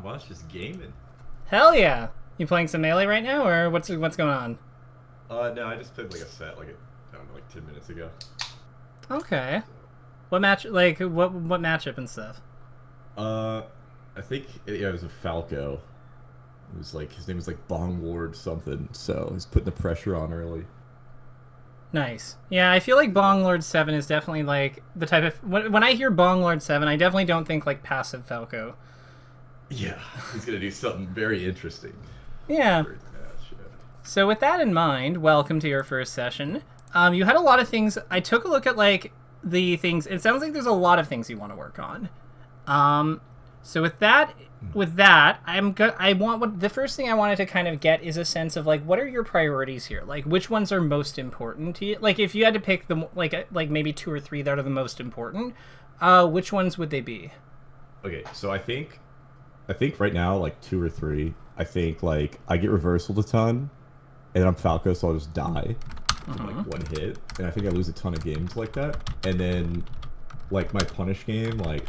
much. Just gaming. Hell yeah! You playing some Melee right now, or what's going on? No, I just played like a set, I don't know, like 10 minutes ago. Okay. So, What match? Like what matchup and stuff? uh, I think it was a Falco. It was like his name was like Bong Ward something. So he's putting the pressure on early. Nice. Yeah, I feel like Bong Lord 7 is definitely like the type of when I hear Bong Lord 7, I definitely don't think like passive Falco. Yeah, he's gonna do something very interesting. Yeah. For his match, yeah. So with that in mind, welcome to your first session. You had a lot of things. I took a look at like the things. It sounds like there's a lot of things you want to work on. So with that, I want what the first thing I wanted to kind of get is a sense of like what are your priorities here? Like which ones are most important to you? Like if you had to pick them, like maybe 2 or 3 that are the most important, which ones would they be? Okay, so I think right now like 2 or 3. I think like I get reversaled a ton, and I'm Falco, so I'll just die in like one hit, and I think I lose a ton of games like that. And then like my punish game, like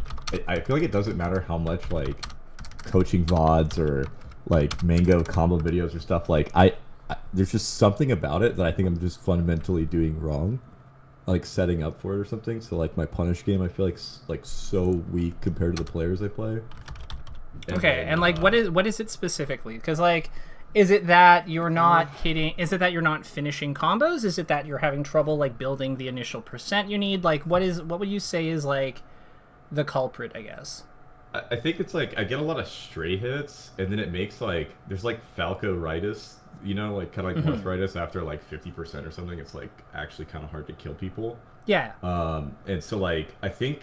I feel like it doesn't matter how much like coaching VODs or like mango combo videos or stuff. Like there's just something about it that I think I'm just fundamentally doing wrong, like setting up for it or something. So like my punish game, I feel like so weak compared to the players I play. Okay, and like what is it specifically? Because like, is it that you're not hitting? Is it that you're not finishing combos? Is it that you're having trouble like building the initial percent you need? Like, what would you say is like the culprit? I guess. I think it's like I get a lot of stray hits, and then it makes like there's like Falco-ritis, you know, like kind of like arthritis after like 50% or something. It's like actually kind of hard to kill people. Yeah. And so like I think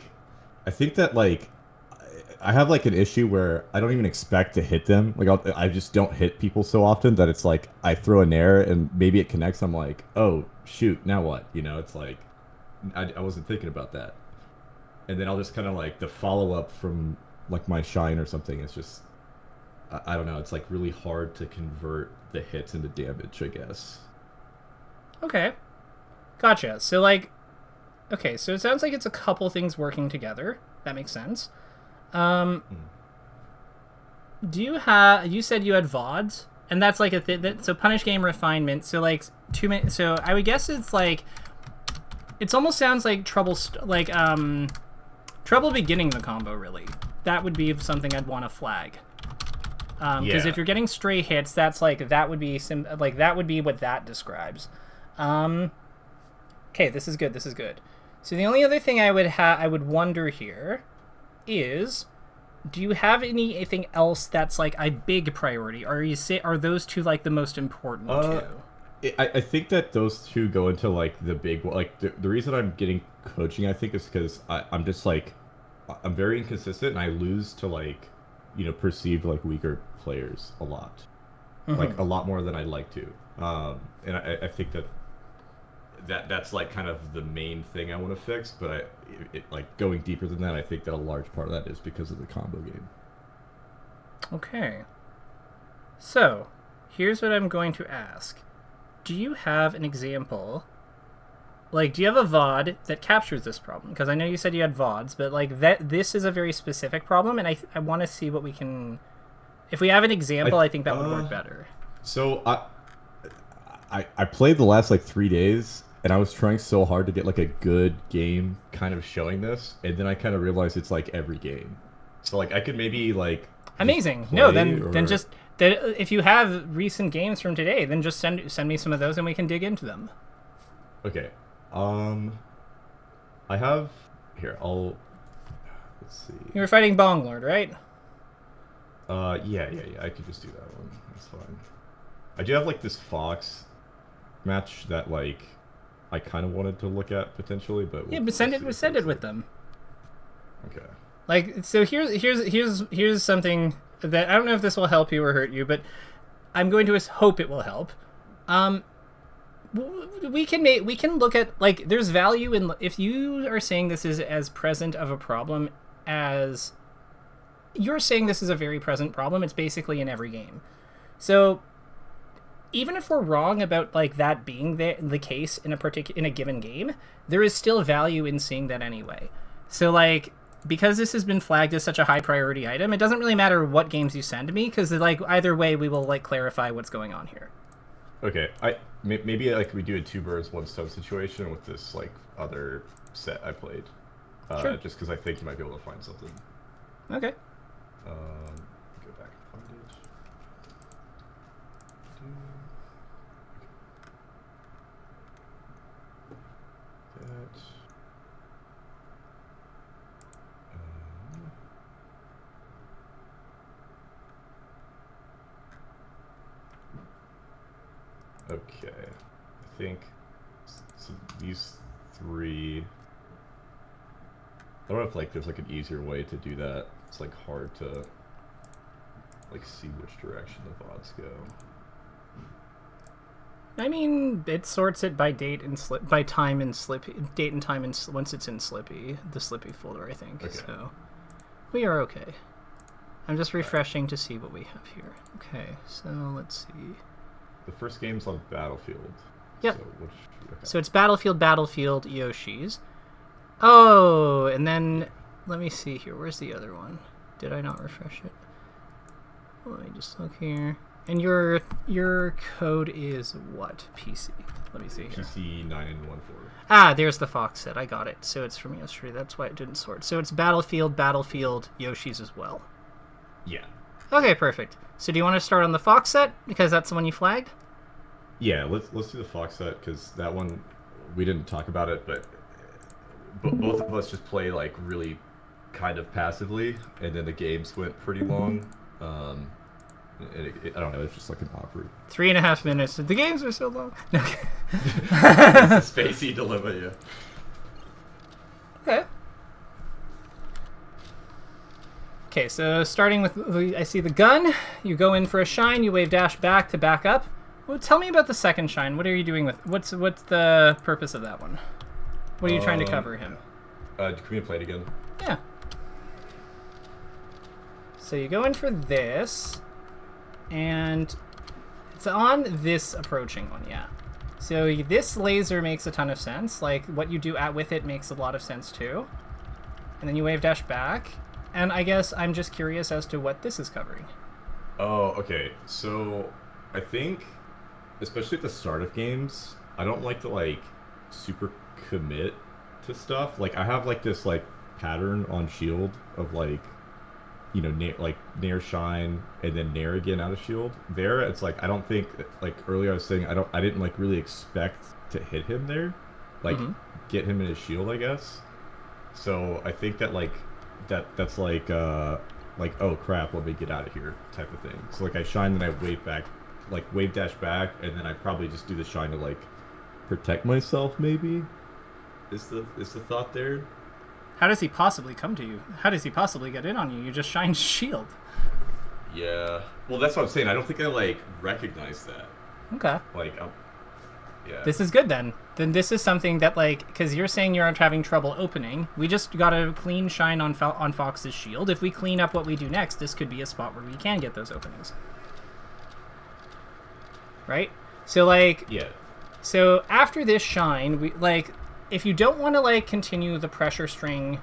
that like I have like an issue where I don't even expect to hit them. Like I just don't hit people so often that it's like I throw an air and maybe it connects. I'm like, oh shoot, now what? You know, it's like I wasn't thinking about that. And then I'll just kind of like the follow up from like my shine or something. It's just I don't know. It's like really hard to convert the hits into damage, I guess. Okay. Gotcha. So like, okay, so it sounds like it's a couple things working together. That makes sense. Do you have? You said you had VODs, and that's like so punish game refinement. So like 2 minutes. So I would guess it's like, it's almost sounds like trouble beginning the combo. Really, that would be something I'd want to flag. Because if you're getting stray hits, that's like that would be that would be what that describes. Okay, this is good. This is good. So the only other thing I would wonder here is, do you have anything else that's like a big priority? Or are those two like the most important too? I think that those two go into like the big one. Like the reason I'm getting coaching, I think, is because I'm just like I'm very inconsistent and I lose to like perceived like weaker players a lot, like a lot more than I'd like to. And I think that's like kind of the main thing I want to fix, but like going deeper than that, I think that a large part of that is because of the combo game. Okay. So, here's what I'm going to ask. Do you have an example? Like, do you have a VOD that captures this problem? Because I know you said you had VODs, but like this is a very specific problem, and I want to see what we can. If we have an example, I think that would work better. So I played the last like 3 days, and I was trying so hard to get like a good game kind of showing this, and then I kind of realized it's like every game. So like I could maybe like amazing. No, then just if you have recent games from today, then just send me some of those, and we can dig into them. Okay. I have here. Let's see. You were fighting Bong Lord, right? Yeah. I could just do that one. That's fine. I do have like this Fox match that like I kind of wanted to look at potentially, but but send it with them. Okay. Like, so here's something that I don't know if this will help you or hurt you, but I'm going to hope it will help. We can look at, like, there's value in, if you are saying this is as present of a problem as you're saying this is a very present problem, it's basically in every game. So even if we're wrong about like that being the case in a given game, there is still value in seeing that anyway. So like because this has been flagged as such a high priority item, it doesn't really matter what games you send me, because like either way we will like clarify what's going on here. Okay, maybe like we do a 2 birds 1 stone situation with this like other set I played. Sure. Just because I think you might be able to find something. Okay. Go back and find it. That. Okay, I think so these 3. I don't know if like there's like an easier way to do that. It's like hard to like see which direction the VODs go. I mean, it sorts it by date and by time and Slippy, date and time, and once it's in Slippy, the Slippy folder, I think. Okay. So we are okay. I'm just refreshing to see what we have here. Okay, so let's see. The first game's on Battlefield. Yep. So, so it's Battlefield, Yoshi's. Oh, and then let me see here. Where's the other one? Did I not refresh it? Let me just look here. And your code is what? PC. Let me see here. PC 914. Ah, there's the Fox set. I got it. So it's from yesterday. That's why it didn't sort. So it's Battlefield, Yoshi's as well. Yeah. Okay, perfect. So do you want to start on the Fox set because that's the one you flagged? Yeah, let's do the Fox set because that one we didn't talk about it, but both of us just play like really kind of passively, and then the games went pretty long. I don't know, it's just like an awkward 3.5 minutes. The games are so long. It's a spacey dilemma, yeah. Okay. Okay, so starting with, I see the gun. You go in for a shine. You wave dash back to back up. Well, tell me about the second shine. What are you doing with? What's the purpose of that one? What are you trying to cover him? Can we play it again? Yeah. So you go in for this, and it's on this approaching one, yeah. So this laser makes a ton of sense. Like, what you do with it makes a lot of sense, too. And then you wave dash back. And I guess I'm just curious as to what this is covering. Oh, okay. So I think, especially at the start of games, I don't like to, like, super commit to stuff. Like, I have, like, this, like, pattern on shield of, like, you know, nair shine and then nair again out of shield. There, it's like, I don't think, like, earlier I was saying, I didn't, like, really expect to hit him there. Like, get him in his shield, I guess. So I think that, like, that's like oh crap, let me get out of here type of thing. So like I shine, then I wave back, like wave dash back, and then I probably just do the shine to like protect myself. Maybe is the thought there. How does he possibly come to you? How does he possibly get in on you? You just shine shield. Yeah. Well, that's what I'm saying. I don't think I like recognize that. Okay. Like, yeah. This is good then. Then this is something that, like, because you're saying you're having trouble opening. We just got a clean shine on Fox's shield. If we clean up what we do next, this could be a spot where we can get those openings. Right? So, like... Yeah. So, after this shine, we, like, if you don't want to, like, continue the pressure string,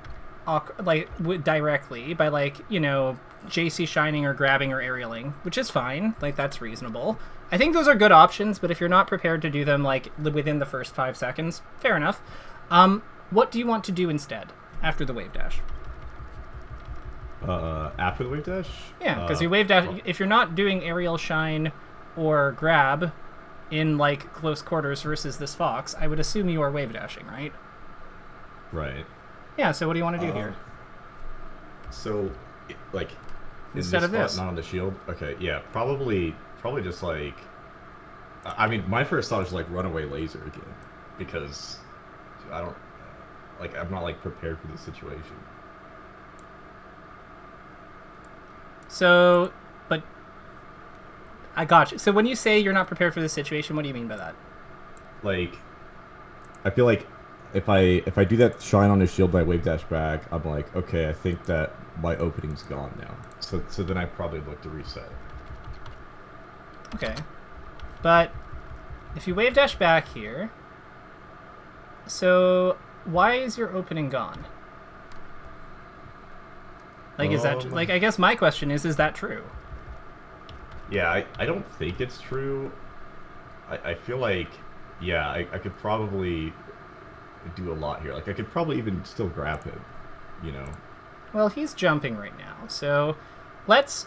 like, directly by, like, you know, JC shining or grabbing or aerialing, which is fine. Like, that's reasonable. I think those are good options, but if you're not prepared to do them, like, within the first 5 seconds, fair enough. What do you want to do instead, after the wave dash? After the wave dash? Yeah, because you wave dash, if you're not doing aerial shine or grab in, like, close quarters versus this fox, I would assume you are wave dashing, right? Right. Yeah, so what do you want to do here? So, like, instead of this, not on the shield? Okay, yeah, probably just like, I mean, my first thought is like runaway laser again, because I don't, like, I'm not like prepared for the situation. So, but I got you. So when you say you're not prepared for the situation, what do you mean by that? Like, I feel like if I do that shine on his shield by wave dash back, I'm like, okay, I think that my opening's gone now. So then I probably look to reset. Okay, but if you wave dash back here, so why is your opening gone? Like, is that like? I guess my question is that true? Yeah, I don't think it's true. I feel like, yeah, I could probably do a lot here. Like, I could probably even still grab him, you know? Well, he's jumping right now, so let's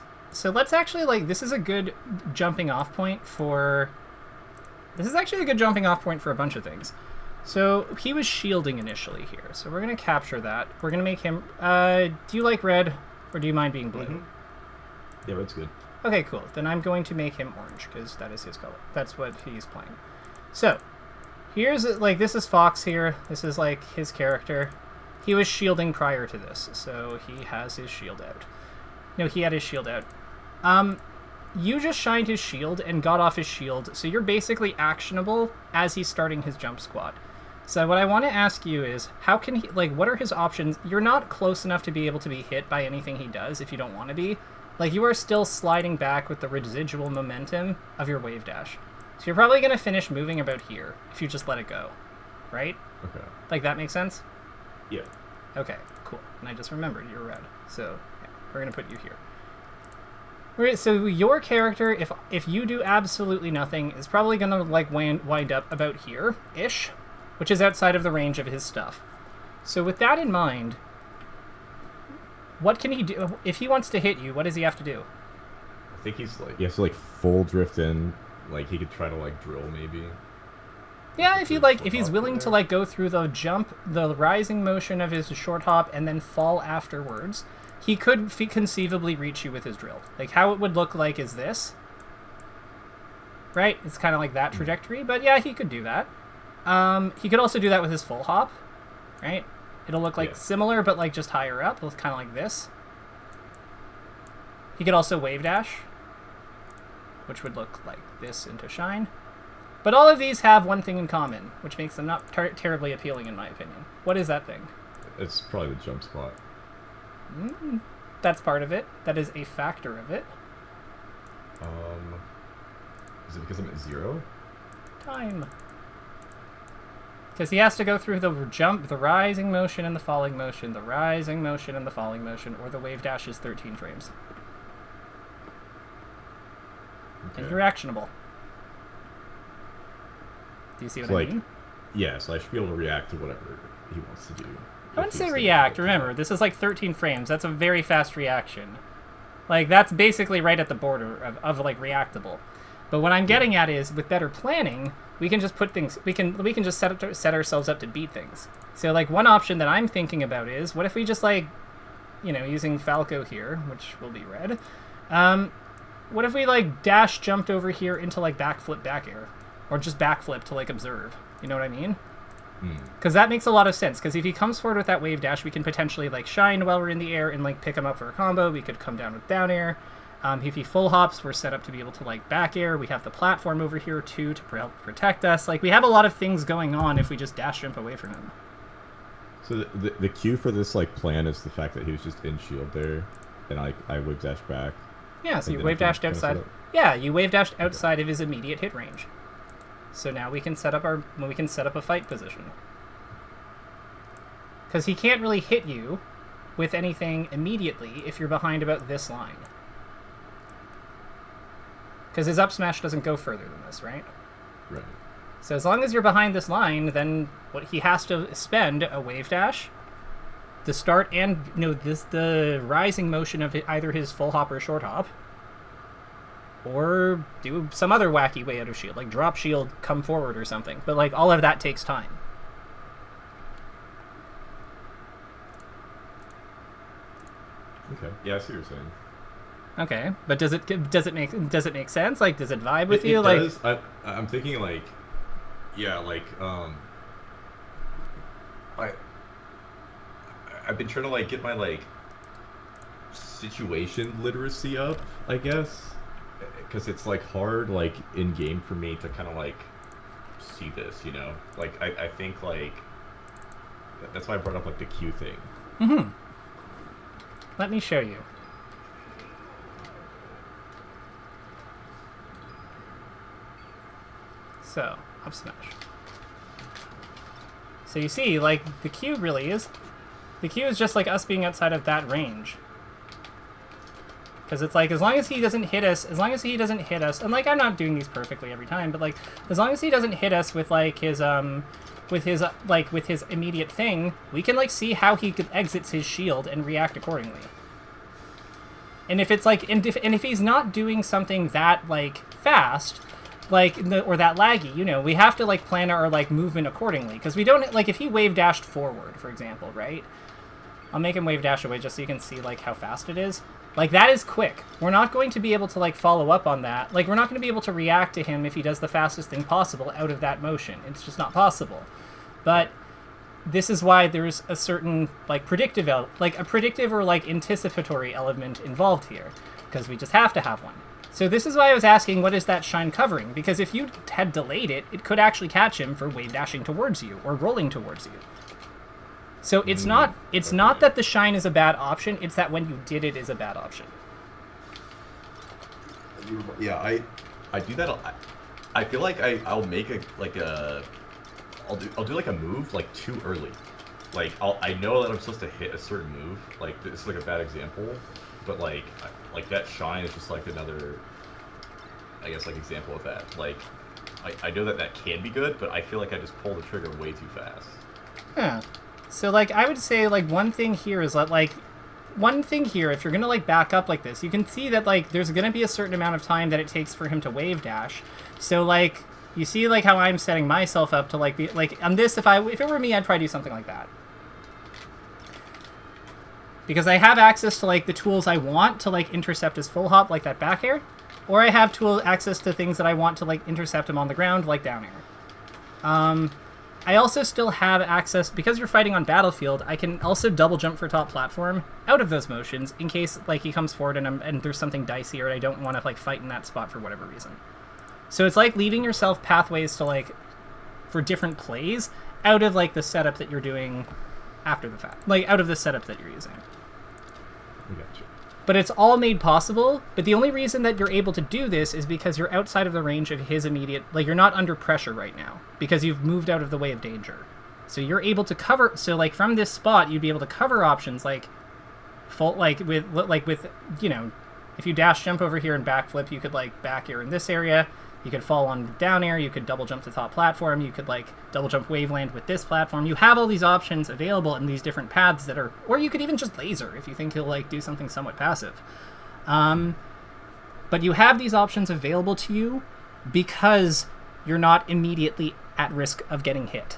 actually, like, this is a good jumping off point for... This is actually a good jumping off point for a bunch of things. So, he was shielding initially here, so we're going to capture that. We're going to make him... do you like red, or do you mind being blue? Mm-hmm. Yeah, red's good. Okay, cool. Then I'm going to make him orange, because that is his color. That's what he's playing. So, here's, like, this is Fox here. This is, like, his character. He was shielding prior to this, so he has his shield out. No, he had his shield out. You just shined his shield and got off his shield, so you're basically actionable as he's starting his jump squat. So what I want to ask you is, how can he, like, what are his options? You're not close enough to be able to be hit by anything he does if you don't want to be. Like, you are still sliding back with the residual momentum of your wave dash. So you're probably going to finish moving about here if you just let it go, right? Okay. Like, that makes sense? Yeah. Okay, cool. And I just remembered you're red. So, yeah, we're going to put you here. Alright, so your character, if you do absolutely nothing, is probably going to, like, wind up about here-ish, which is outside of the range of his stuff. So with that in mind, what can he do? If he wants to hit you, what does he have to do? I think he's, like, he has to, like, full drift in. Like, he could try to, like, drill, maybe. Yeah, if he's willing to, like, go through the jump, the rising motion of his short hop, and then fall afterwards, he could conceivably reach you with his drill. Like, how it would look like is this. Right? It's kind of like that trajectory, but yeah, he could do that. He could also do that with his full hop, right? It'll look like similar, but, like, just higher up. It'll look kind of like this. He could also wave dash, which would look like this into shine. But all of these have one thing in common, which makes them not terribly appealing in my opinion. What is that thing? It's probably the jump spot. That's part of it. That is a factor of it. Is it because I'm at 0? Time. Because he has to go through the jump, the rising motion and the falling motion, the rising motion and the falling motion, or the wave dash is 13 frames. Okay. And you're actionable. Do you see what I mean? Yeah, so I should be able to react to whatever he wants to do. I wouldn't say react. Remember, this is like 13 frames. That's a very fast reaction. Like, that's basically right at the border of like, reactable. But what I'm getting at is, with better planning, we can just put things... We can just set ourselves up to beat things. So, like, one option that I'm thinking about is, what if we just, like, you know, using Falco here, which will be red, what if we, like, dash jumped over here into, like, backflip back air? Or just backflip to, like, observe. You know what I mean? Because that makes a lot of sense. Because if he comes forward with that wave dash, we can potentially, like, shine while we're in the air and, like, pick him up for a combo. We could come down with down air. If he full hops, we're set up to be able to, like, back air. We have the platform over here, too, to help protect us. Like, we have a lot of things going on if we just dash jump away from him. So the cue for this, like, plan is the fact that he was just in shield there, and I wave dash back. Yeah, so you wave dashed outside. Yeah, you wave dashed outside of his immediate hit range. So now we can set up a fight position. Because he can't really hit you with anything immediately if you're behind about this line. Because his up smash doesn't go further than this, right? Right. So as long as you're behind this line, then what he has to spend a wave dash, the start and the rising motion of either his full hop or short hop, or do some other wacky way out of shield, like drop shield, come forward or something. But like all of that takes time. Okay. Yeah, I see what you're saying. Okay, but does it make sense? Like, does it vibe with you? It like, does. I'm thinking like, yeah, like I've been trying to like get my like situation literacy up, I guess, because it's like hard like in game for me to kind of like see this, you know. Like I think like that's why I brought up like the Q thing. Mm-hmm. Let me show you. So, up smash. So you see, like, the Q really is... The Q is just like us being outside of that range. Because it's like, as long as he doesn't hit us, and like, I'm not doing these perfectly every time, but like, as long as he doesn't hit us with like his immediate thing, we can like see how he exits his shield and react accordingly. And if it's like, and if he's not doing something that like fast, like or that laggy, you know, we have to like plan our like movement accordingly, because we don't like, if he wave dashed forward, for example, right? I'll make him wave dash away just so you can see like how fast it is. Like, that is quick. We're not going to be able to, like, follow up on that. Like, we're not going to be able to react to him if he does the fastest thing possible out of that motion. It's just not possible. But this is why there's a certain, like, predictive or, like, anticipatory element involved here. Because we just have to have one. So this is why I was asking, what is that shine covering? Because if you had delayed it, it could actually catch him for wave dashing towards you or rolling towards you. So it's not that the shine is a bad option, it's that when you did it is a bad option. Yeah, I do that. I feel like I'll make I'll do like a move like too early. Like I know that I'm supposed to hit a certain move. Like, this is like a bad example, but like that shine is just like another, I guess, like example of that. Like I know that can be good, but I feel like I just pull the trigger way too fast. Yeah. So, like, I would say, like, one thing here is that, like, if you're going to, like, back up like this, you can see that, like, there's going to be a certain amount of time that it takes for him to wave dash. So, like, you see, like, how I'm setting myself up to, like, be, like, on this, if it were me, I'd probably do something like that. Because I have access to, like, the tools I want to, like, intercept his full hop, like that back air. Or I have access to things that I want to, like, intercept him on the ground, like down air. I also still have access, because you're fighting on battlefield, I can also double jump for top platform out of those motions in case like he comes forward and there's something dicey or I don't want to like fight in that spot for whatever reason. So it's like leaving yourself pathways to like for different plays out of like the setup that you're doing after the fact, like out of the setup that you're using. I got you. But it's all made possible, but the only reason that you're able to do this is because you're outside of the range of his immediate, like, you're not under pressure right now, because you've moved out of the way of danger. So you're able to cover, so, like, from this spot, you'd be able to cover options, like, with, you know, if you dash jump over here and backflip, you could, like, back air in this area, you could fall on down air, you could double jump to top platform, you could, like, double jump waveland with this platform. You have all these options available in these different paths that are, or you could even just laser if you think he'll, like, do something somewhat passive. But you have these options available to you because you're not immediately at risk of getting hit.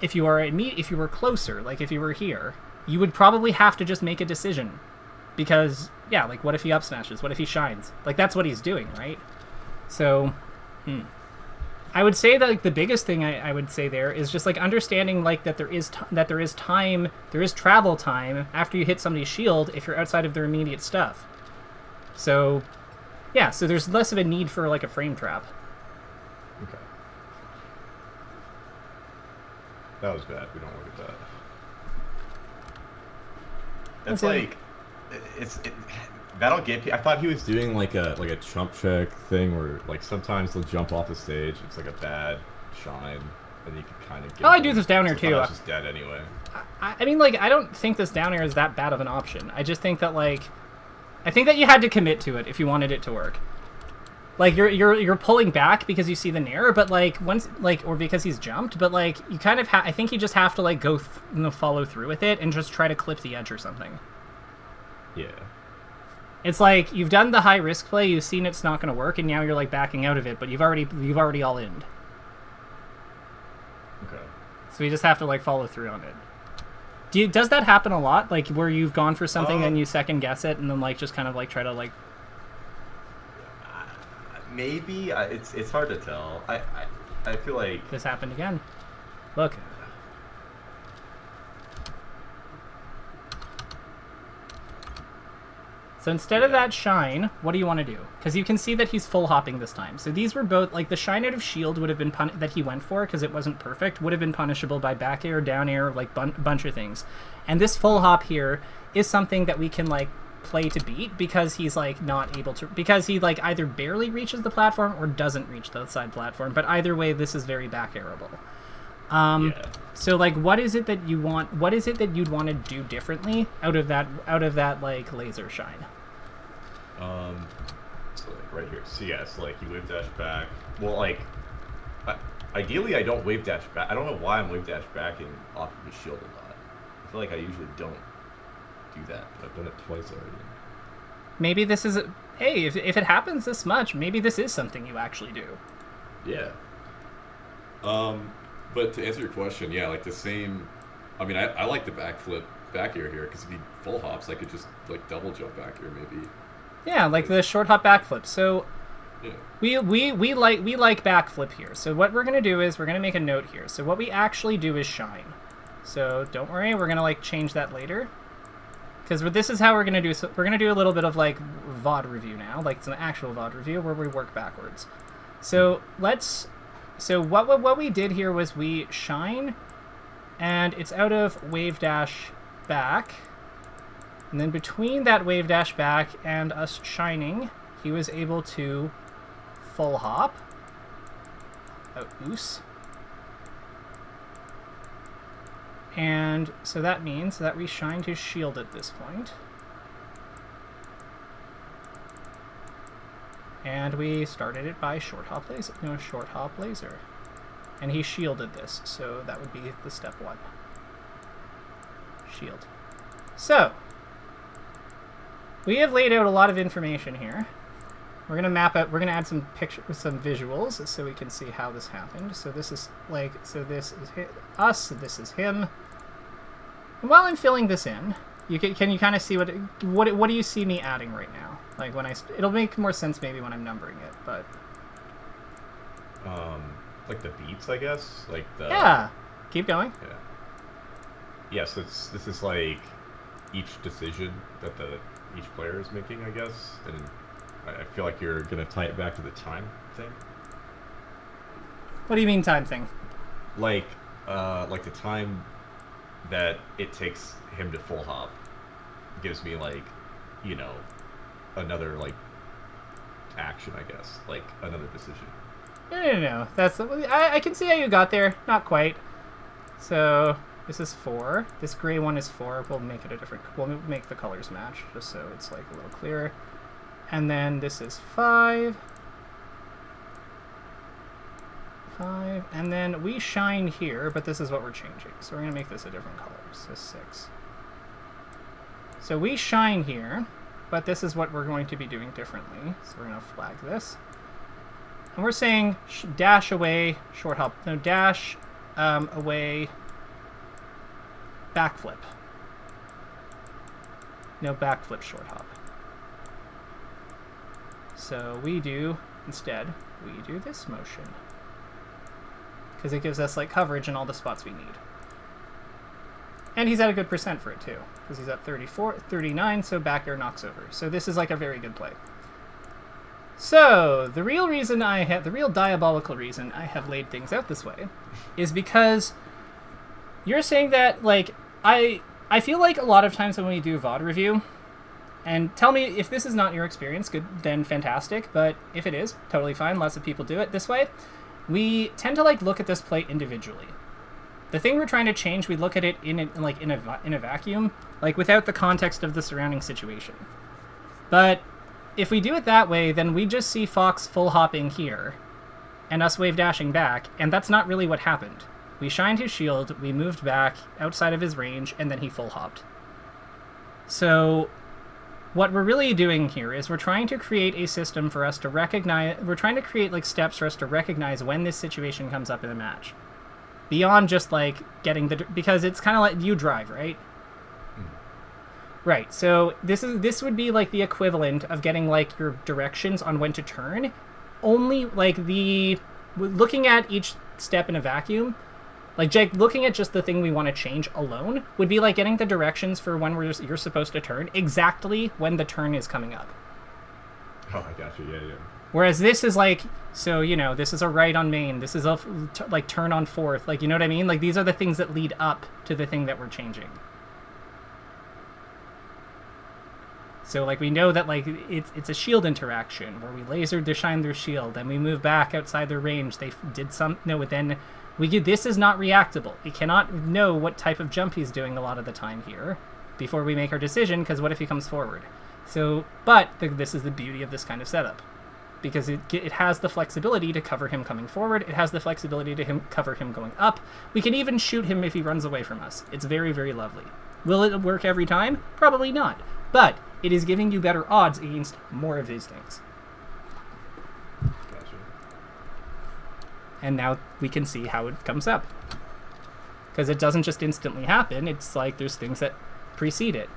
If you were closer, like if you were here, you would probably have to just make a decision. Because, yeah, like, what if he up smashes? What if he shines? Like, that's what he's doing, right? So, I would say that like the biggest thing I would say there is just like understanding like that there is travel time after you hit somebody's shield if you're outside of their immediate stuff. So, yeah, so there's less of a need for like a frame trap. Okay. That was bad. We don't look at that. That's like, that'll get. I thought he was doing like a chump check thing where like sometimes they'll jump off the stage. It's like a bad shine, and you can kind of get. Oh, I do this down air too. I was just dead anyway. I mean, like, I don't think this down air is that bad of an option. I just think that like, I think that you had to commit to it if you wanted it to work. Like you're pulling back because you see the nair, but like once like or because he's jumped, but like you kind of I think you just have to like go follow through with it and just try to clip the edge or something. Yeah. It's like you've done the high risk play, you've seen it's not going to work, and now you're like backing out of it, but you've already all in. Okay. So you just have to like follow through on it. Does that happen a lot? Like where you've gone for something and you second guess it, and then like just kind of like try to like. Maybe it's hard to tell. I feel like this happened again. Look. So instead of that shine, what do you want to do? Because you can see that he's full hopping this time. So these were both, like the shine out of shield would have been, that he went for because it wasn't perfect, would have been punishable by back air, down air, like bunch of things. And this full hop here is something that we can like play to beat because he's like not able to, because he like either barely reaches the platform or doesn't reach the side platform. But either way, this is very back airable. yeah. So like, what is it that you want? What is it that you'd want to do differently out of that like laser shine? So like right here. So yeah, so like you wave dash back. Well, like ideally I don't wave dash back. I don't know why I'm wave dash backing off of his shield a lot. I feel like I usually don't do that, but I've done it twice already. Maybe this is hey, if it happens this much, maybe this is something you actually do. Yeah. But to answer your question, yeah, like the same. I mean, I like the backflip back air here because if he full hops, I could just like double jump back air maybe. Yeah, like the short hop backflip. So Yeah. we like backflip here. So what we're gonna do is we're gonna make a note here. So what we actually do is shine. So don't worry, we're gonna like change that later. Because this is how we're gonna do. So we're gonna do a little bit of like VOD review now, like it's an actual VOD review where we work backwards. So let's. So what we did here was we shine, and it's out of wave dash back, and then between that wave dash back and us shining, he was able to full hop. Oos. And so that means that we shined his shield at this point. And we started it by short hop laser. And he shielded this, so that would be the step 1. Shield. So, we have laid out a lot of information here. We're gonna map out. We're gonna add some some visuals, so we can see how this happened. So this is like, so this is us. This is him. And while I'm filling this in, can you kind of see what do you see me adding right now? Like when it'll make more sense maybe when I'm numbering it, but like the beats, I guess. Like the yeah. Keep going. Yeah. Yes, this is like each decision that each player is making, I guess, and I feel like you're gonna tie it back to the time thing. What do you mean time thing? Like the time that it takes him to full hop gives me like, you know, another like action, I guess, like another decision. No. That's I can see how you got there. Not quite. So this is 4. This gray one is 4. We'll make it a different. We'll make the colors match just so it's like a little clearer. And then this is 5. 5. And then we shine here, but this is what we're changing. So we're gonna make this a different color. So 6. So we shine here, but this is what we're going to be doing differently. So we're gonna flag this. And we're saying dash away, short hop. No, dash away, backflip. No, backflip, short hop. So we do, instead, we do this motion. Because it gives us like coverage in all the spots we need. And he's at a good percent for it too. Because he's at 39, so back air knocks over. So this is like a very good play. So, the real diabolical reason I have laid things out this way is because you're saying that, like, I feel like a lot of times when we do VOD review, and tell me if this is not your experience, good, then fantastic, but if it is, totally fine, lots of people do it this way, we tend to, like, look at this play individually. The thing we're trying to change, we look at it in a vacuum, like, without the context of the surrounding situation. But if we do it that way, then we just see Fox full hopping here, and us wave dashing back, and that's not really what happened. We shined his shield, we moved back outside of his range, and then he full hopped. So what we're really doing here is we're trying to create a system for us to recognize, we're trying to create like steps for us to recognize when this situation comes up in a match. Beyond just like getting because it's kind of like you drive, right? Right, so this would be like the equivalent of getting like your directions on when to turn. Only like looking at each step in a vacuum, like Jake, looking at just the thing we want to change alone would be like getting the directions for when you're supposed to turn exactly when the turn is coming up. Oh, I got you. Yeah. Whereas this is like, so you know, this is a right on main. This is a like turn on fourth. Like, you know what I mean? Like these are the things that lead up to the thing that we're changing. So, like, we know that, like, it's a shield interaction where we lasered to shine their shield, and we move back outside their range. They did some... No, but then this is not reactable. We cannot know what type of jump he's doing a lot of the time here before we make our decision, because what if he comes forward? So, but this is the beauty of this kind of setup. Because it has the flexibility to cover him coming forward. It has the flexibility to cover him going up. We can even shoot him if he runs away from us. It's very, very lovely. Will it work every time? Probably not. But it is giving you better odds against more of these things. Gotcha. And now we can see how it comes up. Because it doesn't just instantly happen. It's like there's things that precede it.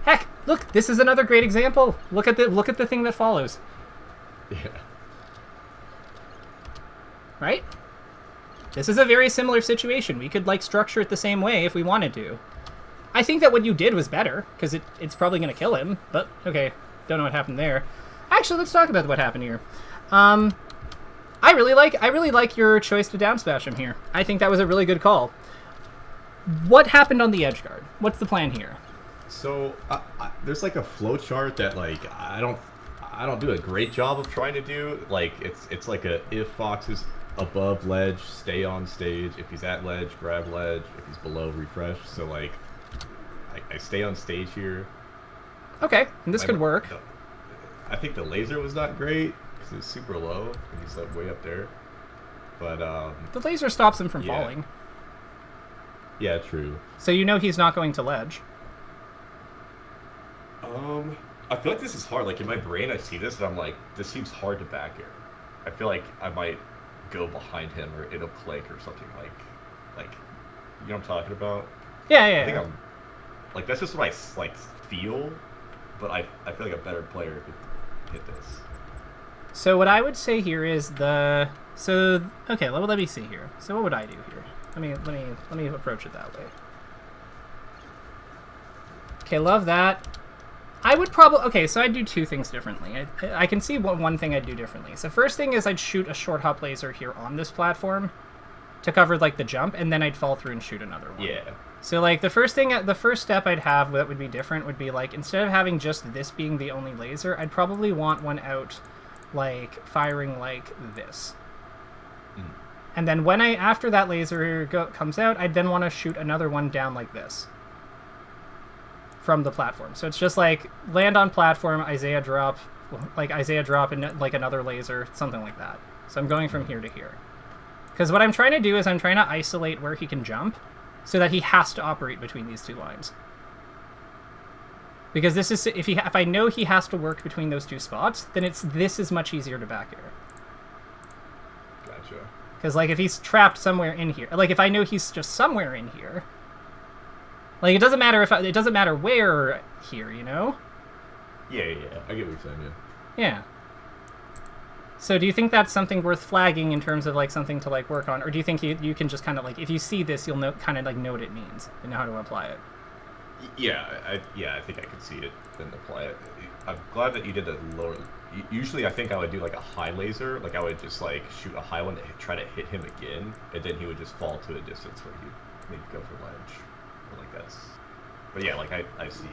Heck, look, this is another great example. Look at the thing that follows. Yeah. Right? This is a very similar situation. We could, like, structure it the same way if we wanted to. I think that what you did was better, because it's probably going to kill him, but, okay, don't know what happened there. Actually, let's talk about what happened here. I really like your choice to down smash him here. I think that was a really good call. What happened on the edge guard? What's the plan here? So, there's, like, a flow chart that, like, I don't do a great job of trying to do. Like, it's like a, if Fox is above ledge, stay on stage. If he's at ledge, grab ledge. If he's below, refresh. So, like, I stay on stage here. Okay, and this could work. I think the laser was not great because it was super low and he's like way up there. But the laser stops him from yeah. falling. Yeah, true. So you know he's not going to ledge. I feel like this is hard. Like, in my brain, I see this and I'm like, this seems hard to back air. I feel like I might go behind him or it'll click or something like, you know what I'm talking about? Yeah. I think I'm, like, that's just what I, like, feel, but I feel like a better player could hit this. So what I would say here is okay, let me see here. So what would I do here? Let me approach it that way. Okay, love that. I would probably... Okay, so I'd do two things differently. I can see one thing I'd do differently. So first thing is I'd shoot a short hop laser here on this platform to cover, like, the jump, and then I'd fall through and shoot another one. Yeah. So, like, the first step I'd have that would be different would be, like, instead of having just this being the only laser, I'd probably want one out, like, firing like this. Mm. And then after that laser comes out, I'd then want to shoot another one down like this. From the platform. So it's just like land on platform, Isaiah drop, and like another laser, something like that. So I'm going from here to here. Because what I'm trying to do is I'm trying to isolate where he can jump so that he has to operate between these two lines. Because this is if I know he has to work between those two spots, then this is much easier to back air. Gotcha. Because, like, if he's trapped somewhere in here, like, if I know he's just somewhere in here, like, it doesn't matter where here, you know? Yeah. I get what you're saying, yeah. Yeah. So do you think that's something worth flagging in terms of, like, something to, like, work on? Or do you think you can just kind of, like, if you see this, you'll kind of, like, know what it means and know how to apply it? Yeah, I think I could see it and apply it. I'm glad that you did the lower... Usually I think I would do, like, a high laser. Like, I would just, like, shoot a high one to try to hit him again, and then he would just fall to a distance where he'd maybe go for ledge. Like, that's... But yeah, like, I see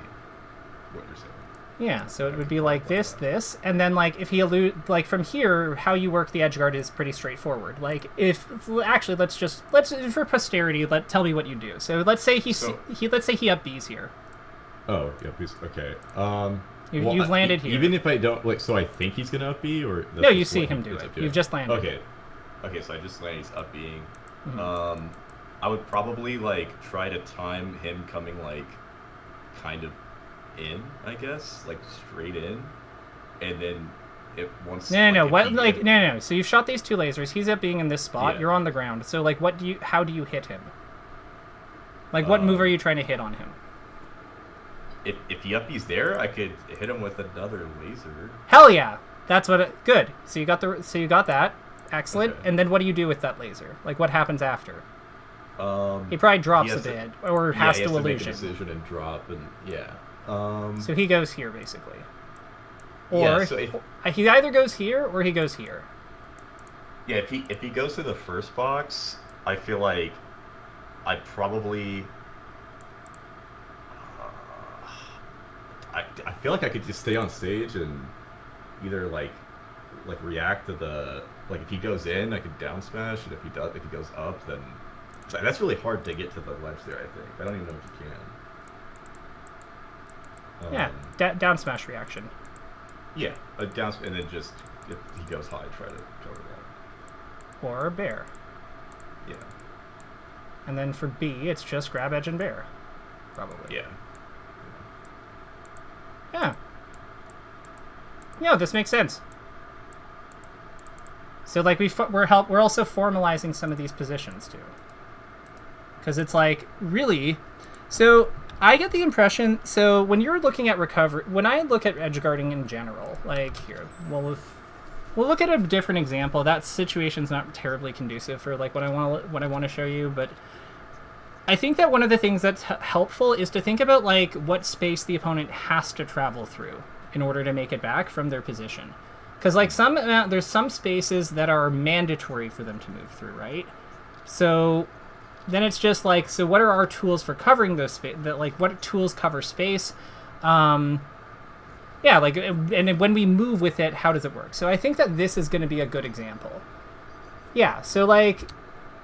what you're saying. Yeah, so it would be like this, and then, like, if he like, from here, how you work the edge guard is pretty straightforward. Like, actually, let's for posterity, tell me what you do. So let's say let's say he up B's here. Oh, yeah, please. Okay. You've landed here. Even if I don't, like, so I think he's gonna up B, or no, you see him do it. You've just landed. Okay, so I just landed. He's up Bing. Mm-hmm. I would probably, like, try to time him coming, like, kind of in, I guess, like, straight in, and then once. No. So you've shot these two lasers. He's up being in this spot. Yeah. You're on the ground. So, like, how do you hit him? Like, what move are you trying to hit on him? If he up B's there, I could hit him with another laser. Hell yeah! That's good. So you got that. Excellent. Okay. And then what do you do with that laser? Like, what happens after? He probably drops a bit, or has to illusion. Make a decision and drop, and yeah. So he goes here, basically. Or he either goes here or he goes here. Yeah, if he goes to the first box, I feel like I'd probably... I feel like I could just stay on stage and either, like react to the... Like, if he goes in, I could down smash, and if he goes up, then... That's really hard to get to the ledge there, I think. I don't even know if you Yeah, down smash reaction. Yeah, a down and then just if he goes high, try to cover that. Or bear. Yeah. And then for B, it's just grab edge and bear. Probably. Yeah. Yeah. Yeah, this makes sense. So like we're also formalizing some of these positions too. Because it's like really, so I get the impression. So when you're looking at recovery, when I look at edge guarding in general, like here, we'll look at a different example. That situation's not terribly conducive for like what I want to show you, but I think that one of the things that's helpful is to think about like what space the opponent has to travel through in order to make it back from their position. Because like there's some spaces that are mandatory for them to move through, right? So then it's just like, so what are our tools for covering those space? Like what tools cover space? Yeah, like, and when we move with it, how does it work? So I think that this is going to be a good example. Yeah, so like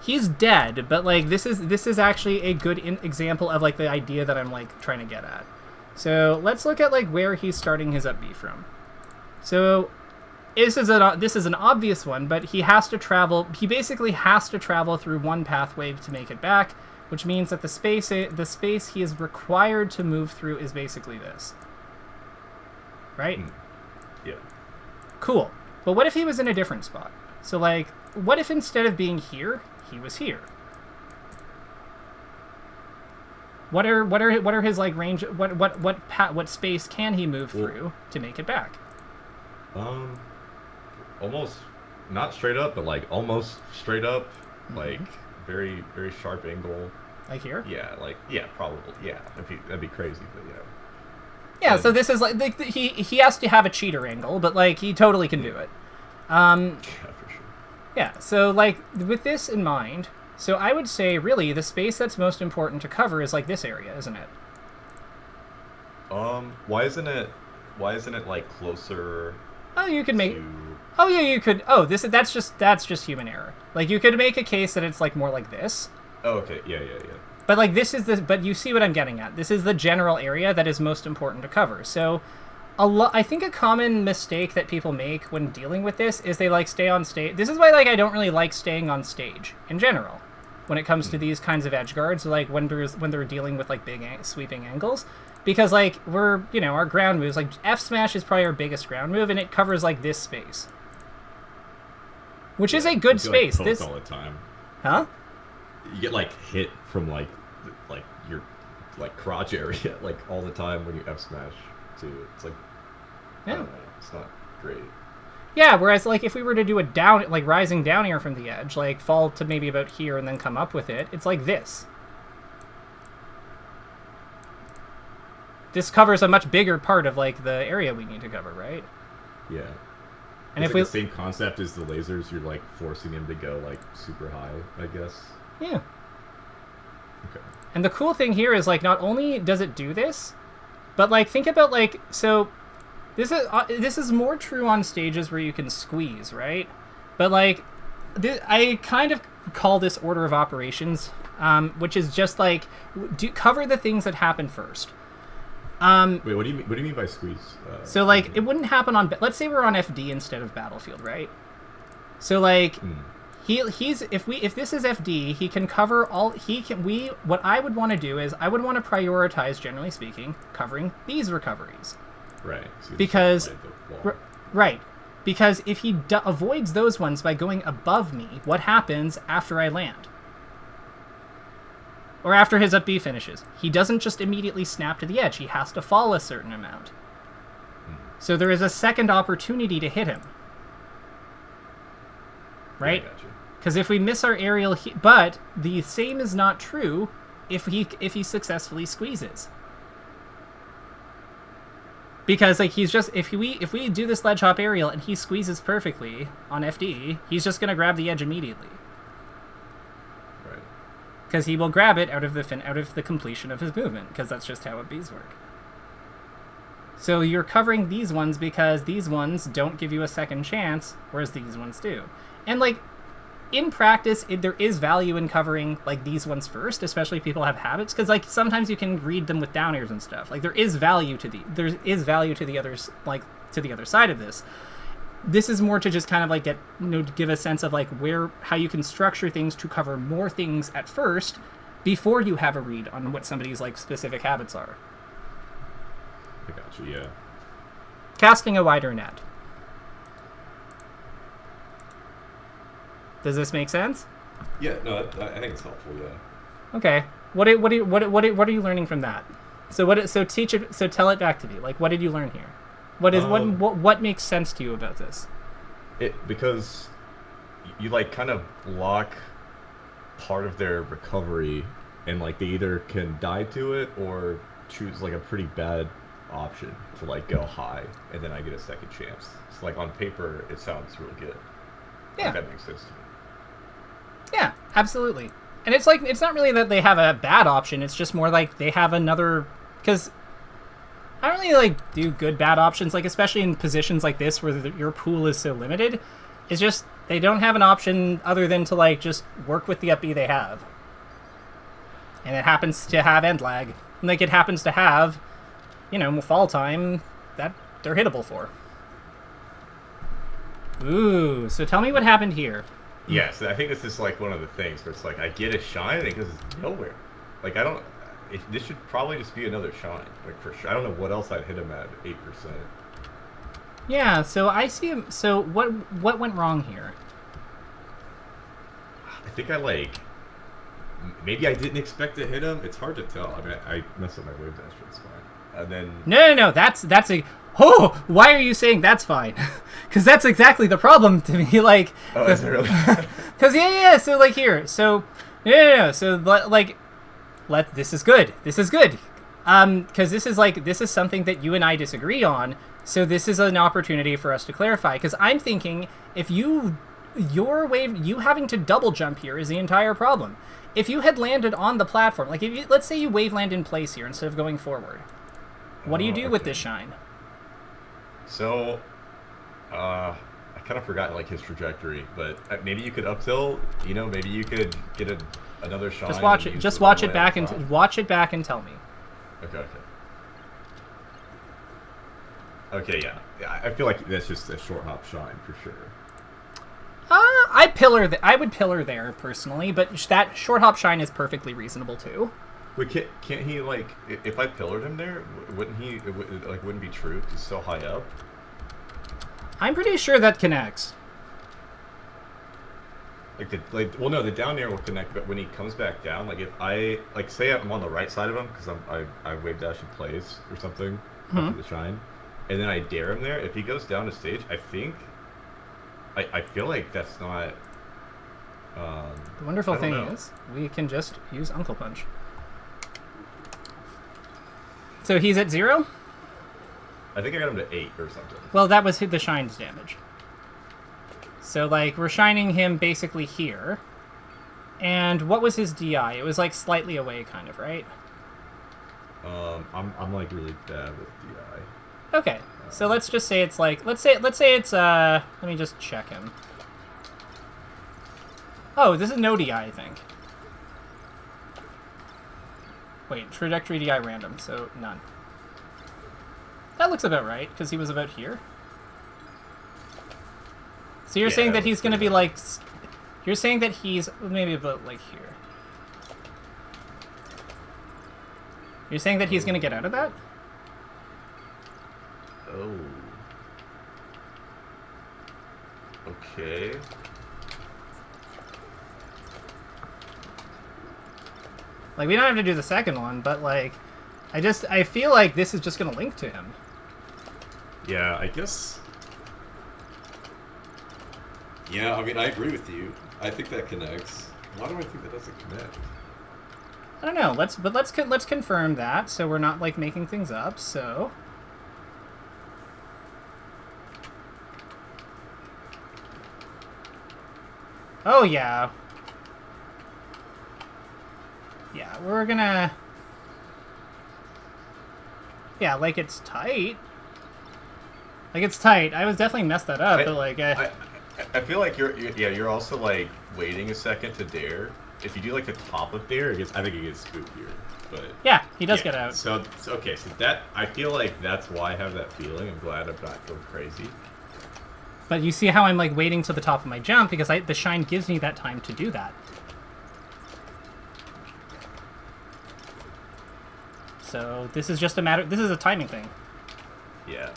he's dead, but like this is actually a good example of like the idea that I'm like trying to get at. So let's look at like where he's starting his up B from. So this is an obvious one, but he has to travel. He basically has to travel through one pathway to make it back, which means that the space he is required to move through is basically this. Right? Yeah. Cool. But what if he was in a different spot? So like, what if instead of being here, he was here? What are his like range? What space can he move through to make it back? Almost not straight up, but like almost straight up, like very very sharp angle. Like here? Yeah, like probably that'd be crazy, but yeah. Yeah, so this is like he has to have a cheater angle, but like he totally can do it. Yeah, for sure. Yeah, so like with this in mind, so I would say really the space that's most important to cover is like this area, isn't it? Why isn't it like closer? Oh, you could make. To... Oh yeah, you could. Oh, that's just human error. Like you could make a case that it's like more like this. Oh, okay. Yeah. But like this is the. But you see what I'm getting at. This is the general area that is most important to cover. So, I think a common mistake that people make when dealing with this is they like stay on stage. This is why like I don't really like staying on stage in general, when it comes to these kinds of edge guards. Like when they're dealing with like big sweeping angles. Because, like, our ground moves, like, F smash is probably our biggest ground move, and it covers, like, this space. Which is a good space. Like, this all the time. Huh? You get, like, hit from, like your, like, crotch area, like, all the time when you F smash, too. It's, like, I don't know, it's not great. Yeah, whereas, like, if we were to do a down, like, rising down here from the edge, like, fall to maybe about here and then come up with it, it's like this. This covers a much bigger part of, like, the area we need to cover, right? Yeah. And it's if like the same concept as the lasers, you're, like, forcing him to go, like, super high, I guess. Yeah. Okay. And the cool thing here is, like, not only does it do this, but, like, think about, like, so this is more true on stages where you can squeeze, right? But, like, I kind of call this order of operations, which is just, like, cover the things that happen first. Wait, what do you mean by squeeze? So like it wouldn't happen on. Let's say we're on FD instead of Battlefield, right? So like he's if this is FD, he can cover all. What I would want to do is I would want to prioritize, generally speaking, covering these recoveries. Right. So because right. Because if he avoids those ones by going above me, what happens after I land? Or after his up B finishes. He doesn't just immediately snap to the edge. He has to fall a certain amount. So there is a second opportunity to hit him. Right? Because if we miss our aerial... But the same is not true if he successfully squeezes. Because like he's just... If we do this ledge hop aerial and he squeezes perfectly on FD, he's just going to grab the edge immediately. Because he will grab it out of the completion of his movement, because that's just how Bs work. So you're covering these ones because these ones don't give you a second chance, whereas these ones do. And like, in practice, there is value in covering like these ones first, especially if people have habits, because like sometimes you can read them with down airs and stuff. Like there is value to the others, like to the other side of this. This is more to just kind of like give a sense of like how you can structure things to cover more things at first before you have a read on what somebody's like specific habits are. I got you. Yeah. Casting a wider net. Does this make sense? Yeah, no, I think it's helpful. Yeah. Okay. What are you learning from that? So tell it back to me. Like, what did you learn here? What makes sense to you about this? Because you like kind of block part of their recovery, and like they either can die to it or choose like a pretty bad option to like go high, and then I get a second chance. So like on paper, it sounds really good. Yeah. If that makes sense to me. Yeah, absolutely. And it's like, it's not really that they have a bad option, it's just more like they have another, because I don't really like do good bad options, like especially in positions like this where your pool is so limited. It's just they don't have an option other than to like just work with the up B they have. And it happens to have end lag. And like it happens to have, fall time that they're hittable for. Ooh, so tell me what happened here. Yes, I think this is like one of the things where it's like I get a shine and it goes nowhere. Like this should probably just be another shine, like for sure. I don't know what else I'd hit him at 8%. Yeah, so I see him. So what went wrong here? I think maybe I didn't expect to hit him. It's hard to tell. I mean, I messed up my wave dash, but it's fine. And then No, that's a. Oh, why are you saying that's fine? Because that's exactly the problem to me. Like, oh, is it really? Because yeah. So like here, so no. So like, this is good. This is good. Because this is something that you and I disagree on. So this is an opportunity for us to clarify. Because I'm thinking if you having to double jump here is the entire problem. If you had landed on the platform, like let's say you wave land in place here instead of going forward, what do you do with this shine? So, I kind of forgot like his trajectory, but maybe you could up tilt. Maybe you could get another shine. Just watch it. Just watch it back and watch it back and tell me. Okay. Okay, yeah. I feel like that's just a short hop shine for sure. I would pillar there personally, but that short hop shine is perfectly reasonable too. Wait, can't he like if I pillared him there, wouldn't he? It wouldn't be true. He's so high up. I'm pretty sure that connects. The down air will connect, but when he comes back down, like if I say I'm on the right side of him because I wave dash in place or something after the shine, and then I dare him there. If he goes down to stage, I feel like that's not. The wonderful thing is we can just use Uncle Punch. So he's at 0? I think I got him to 8 or something. Well, that was the shine's damage. So, like, we're shining him basically here. And what was his DI? It was, like, slightly away, kind of, right? I'm like, really bad with DI. Okay. So let's just say it's, like... Let's say it's, let me just check him. Oh, this is no DI, I think. Wait, trajectory DI random, so none. That looks about right, because he was about here. So you're saying that he's going to be like... You're saying that he's maybe about like here. You're saying that he's going to get out of that? Oh. Okay. Like, we don't have to do the second one, but like... I feel like this is just going to link to him. Yeah, I guess... Yeah, I mean, I agree with you. I think that connects. Why do I think that doesn't connect? I don't know. Let's confirm that, so we're not like making things up. So, oh yeah, we're gonna, like it's tight. Like it's tight. I was definitely messed that up, but like. I feel like you're also like waiting a second to dare. If you do like the top of dare, I think it gets spookier. But Yeah, he does get out. So okay, so that I feel like that's why I have that feeling. I'm glad I'm not going crazy. But you see how I'm like waiting to the top of my jump because the shine gives me that time to do that. So this is just a matter. This is a timing thing. Yeah.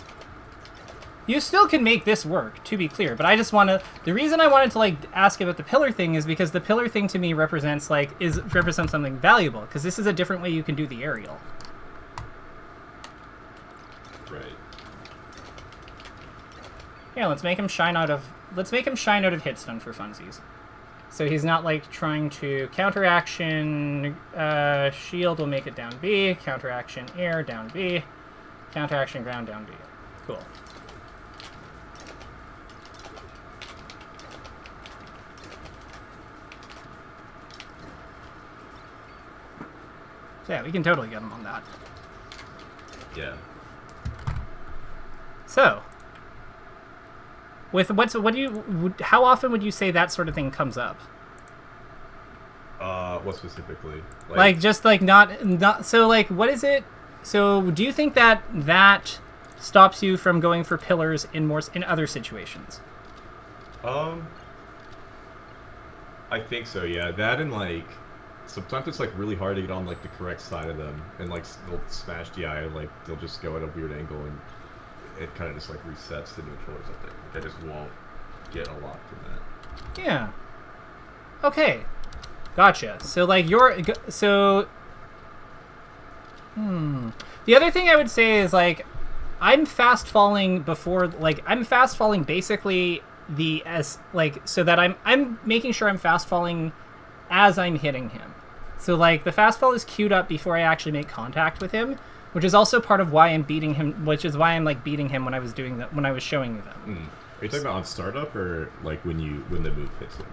You still can make this work, to be clear, but I just want to... The reason I wanted to, like, ask about the pillar thing is because the pillar thing to me represents something valuable, because this is a different way you can do the aerial. Right. Yeah, let's make him shine out of hit stun for funsies. So he's not, like, trying to counteraction, shield will make it down B, counteraction air, down B, counteraction ground, down B. Cool. So yeah, we can totally get him on that. Yeah. So, how often would you say that sort of thing comes up? What specifically? Like just like not so like what is it? So do you think that stops you from going for pillars in other situations? I think so. Yeah, that and like sometimes it's like really hard to get on like the correct side of them, and like they'll smash DI, like they'll just go at a weird angle, and it kind of just like resets the neutral or something. I just won't get a lot from that. Yeah. Okay. Gotcha. So like the other thing I would say is like I'm fast falling basically so that I'm making sure I'm fast falling as I'm hitting him. So like the fast fall is queued up before I actually make contact with him, which is also part of why I'm beating him, which is why I'm like beating him when I was showing you them. Are you talking about on startup or like when the move hits him?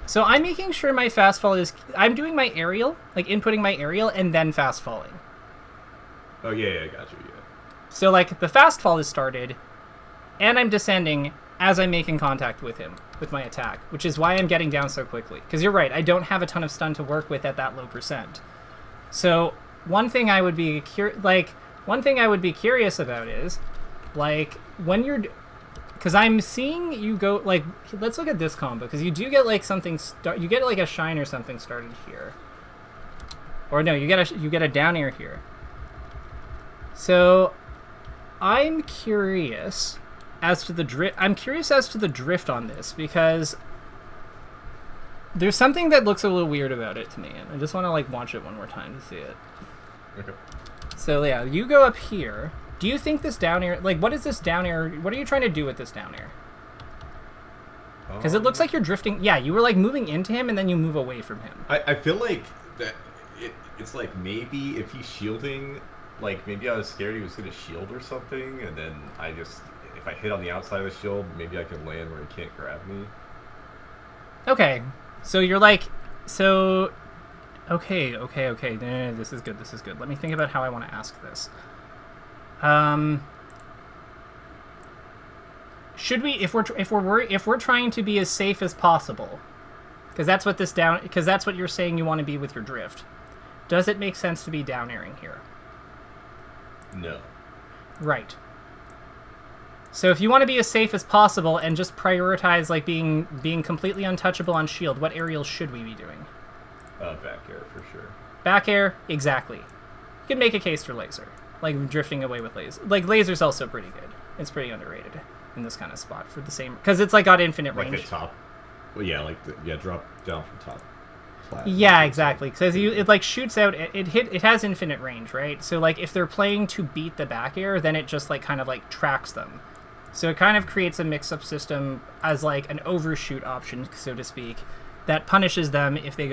So I'm making sure my fast fall I'm doing my aerial, like inputting my aerial and then fast falling. Oh yeah, I got you. Yeah. So like the fast fall is started, and I'm descending as I'm making contact with him with my attack, which is why I'm getting down so quickly. Because you're right, I don't have a ton of stun to work with at that low percent. So one thing I would be curious about is like when you're, because I'm seeing you go like, let's look at this combo because you do get like something you get like a shine or something started here, or no, you get a down air here. So I'm curious as to the drift. I'm curious as to the drift on this because there's something that looks a little weird about it to me, and I just want to like watch it one more time to see it. Okay. So yeah, you go up here. Do you think this down air, like what is this down air? What are you trying to do with this down air? Because it looks like you're drifting. Yeah, you were like moving into him and then you move away from him. I feel like that it's like maybe if he's shielding, like maybe I was scared he was gonna shield or something, and then if I hit on the outside of the shield, maybe I can land where he can't grab me. Okay, so you're like, okay. No, this is good. Let me think about how I want to ask this. Should we, if we're trying to be as safe as possible, because that's what you're saying you want to be with your drift. Does it make sense to be down airing here? No. Right. So if you want to be as safe as possible and just prioritize like being completely untouchable on shield, what aerials should we be doing? Back air for sure. Back air, exactly. You can make a case for laser, like drifting away with laser. Like laser's also pretty good. It's pretty underrated in this kind of spot for the same, because it's like got infinite range. Like the top. Well, yeah, drop down from top. Yeah, exactly. Because it like shoots out. It has infinite range, right? So like if they're playing to beat the back air, then it just like kind of like tracks them. So it kind of creates a mix-up system as like an overshoot option, so to speak, that punishes them if they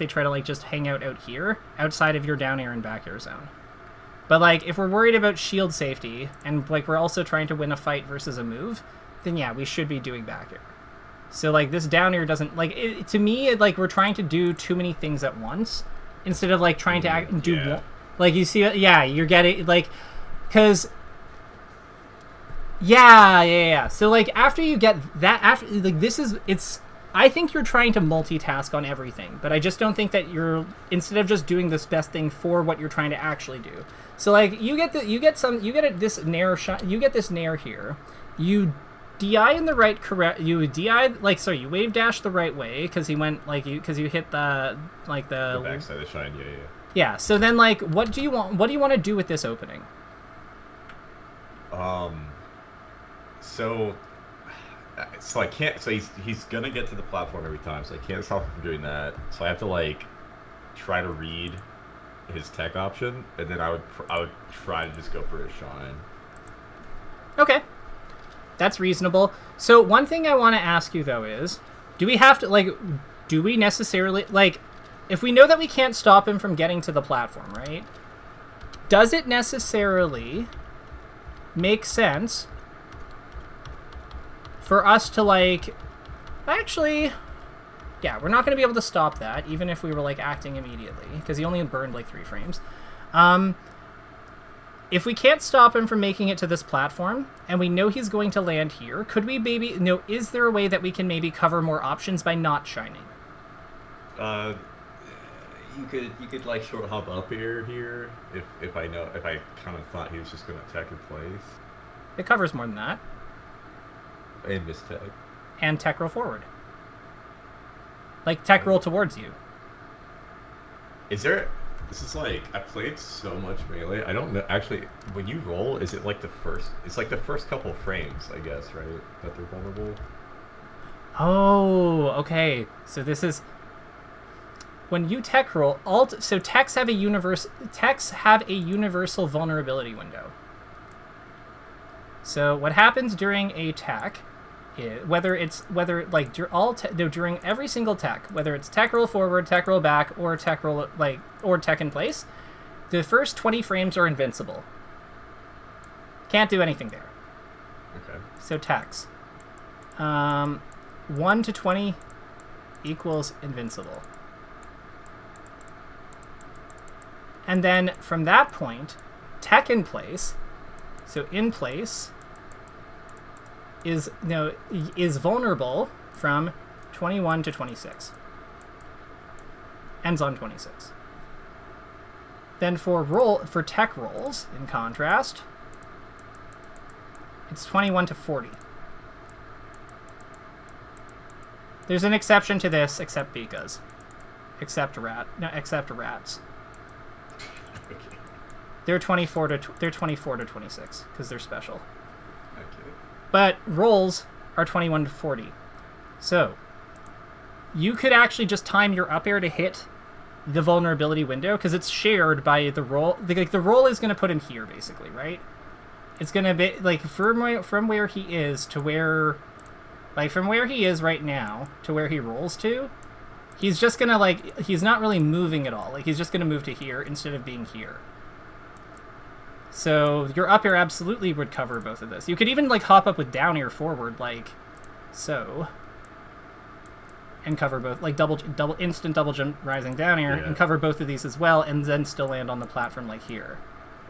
try to like just hang out here outside of your down air and back air zone. But like if we're worried about shield safety and like we're also trying to win a fight versus a move, then yeah, we should be doing back air. So like this down air doesn't like it, to me like we're trying to do too many things at once instead of like trying to do one. Like you see, yeah, you're getting like, because Yeah. So like after you get that, after like this is it's. I think you're trying to multitask on everything, but I just don't think that you're, instead of just doing this best thing for what you're trying to actually do. So like you get this nair shot, you get this nair here. You DI in the right correct. You DI like sorry. You wave dash the right way because he went like you because you hit the backside of shine. Yeah. Yeah. So then like what do you want? What do you want to do with this opening? So I can't. So he's gonna get to the platform every time. So I can't stop him from doing that. So I have to like try to read his tech option, and then I would try to just go for his shine. Okay, that's reasonable. So one thing I want to ask you though is, do we have to like, do we necessarily like, if we know that we can't stop him from getting to the platform, right? Does it necessarily make sense for us to like, actually, yeah, we're not going to be able to stop that, even if we were like acting immediately, because he only burned like 3 frames. If we can't stop him from making it to this platform, and we know he's going to land here, could we maybe, no, is there a way that we can maybe cover more options by not shining? You could like short hop up here if I kind of thought he was just going to attack in place. It covers more than that. And miss tech. And tech roll forward. Like, tech roll towards you. Is there... This is like... I played so much Melee. I don't know... Actually, when you roll, is it like the first... It's like the first couple frames, I guess, right? That they're vulnerable? Oh, okay. So this is... When you tech roll... So techs have a universal vulnerability window. So what happens during a tech... during every single tech, whether it's tech roll forward, tech roll back, or tech roll or tech in place, the first 20 frames are invincible. Can't do anything there. Okay. So techs, 1 to 20 equals invincible, and then from that point, tech in place. So in place is vulnerable from 21 to 26. Ends on 26. Then for tech rolls, in contrast, it's 21 to 40. There's an exception to this, except Bekas. Except rats. Okay. They're 24 to 26 because they're special. Okay. But rolls are 21 to 40. So you could actually just time your up air to hit the vulnerability window because it's shared by the roll. The roll is going to put him here, basically, right? It's going to be like from where he is to where, like from where he is right now to where he rolls to. He's just going to he's not really moving at all. Like he's just going to move to here instead of being here. So your up air absolutely would cover both of this. You could even hop up with down air forward like so, and cover both, like instant double jump rising down air, and cover both of these as well, and then still land on the platform like here.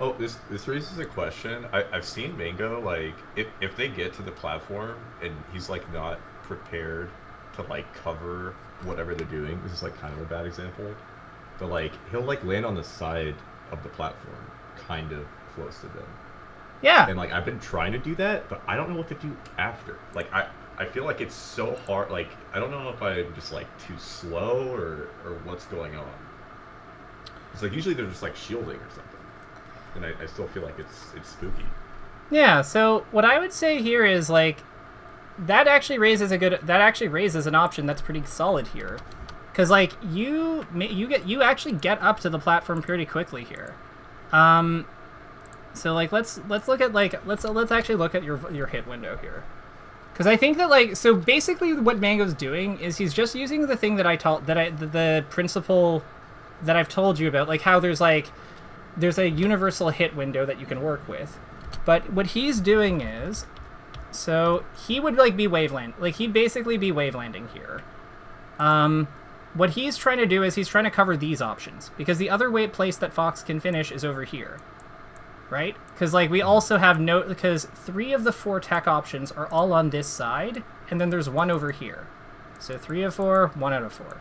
Oh, this raises a question. I've seen Mango if they get to the platform and he's not prepared to cover whatever they're doing. This is kind of a bad example, but he'll land on the side of the platform, kind of close to them. Yeah. And I've been trying to do that, but I don't know what to do after. I feel like it's so hard. I don't know if I'm just too slow or what's going on. It's usually they're just shielding or something, and I still feel like it's spooky. Yeah. So what I would say here is that actually raises an option that's pretty solid here, because you actually get up to the platform pretty quickly here. So let's look at let's actually look at your hit window here, because I think that so basically what Mango's doing is he's just using the thing that the principle that I've told you about, how there's a universal hit window that you can work with, but what he's doing is, so he would be he'd basically be wave landing here. What he's trying to do is he's trying to cover these options, because the other place that Fox can finish is over here. right? Because like we also have because 3 of the 4 tech options are all on this side, and then there's 1 over here. So 3 of 4, 1 out of 4.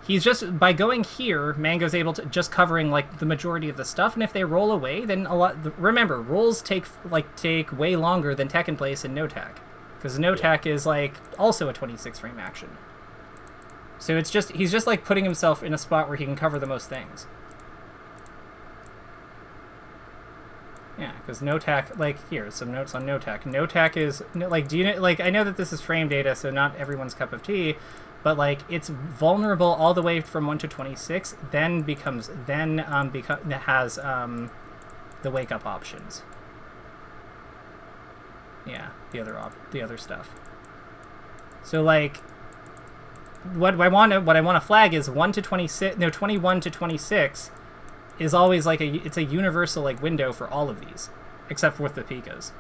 He's just, by going here, Mango's able to, just covering, like, the majority of the stuff, and if they roll away, then remember, rolls take way longer than tech in place and no tech. Because no tech is, like, also a 26 frame action. So it's just, he's just, like, putting himself in a spot where he can cover the most things. Yeah, because no tech, like, here, some notes on no tech. No tech is, like, do you know, like, I know that this is frame data, so not everyone's cup of tea, but like it's vulnerable all the way from 1 to 26, then has the wake up options. Yeah, the other stuff. So like what I want to flag is 1 to 26, no 21 to 26 is always like it's a universal like window for all of these, except for with the Pikas.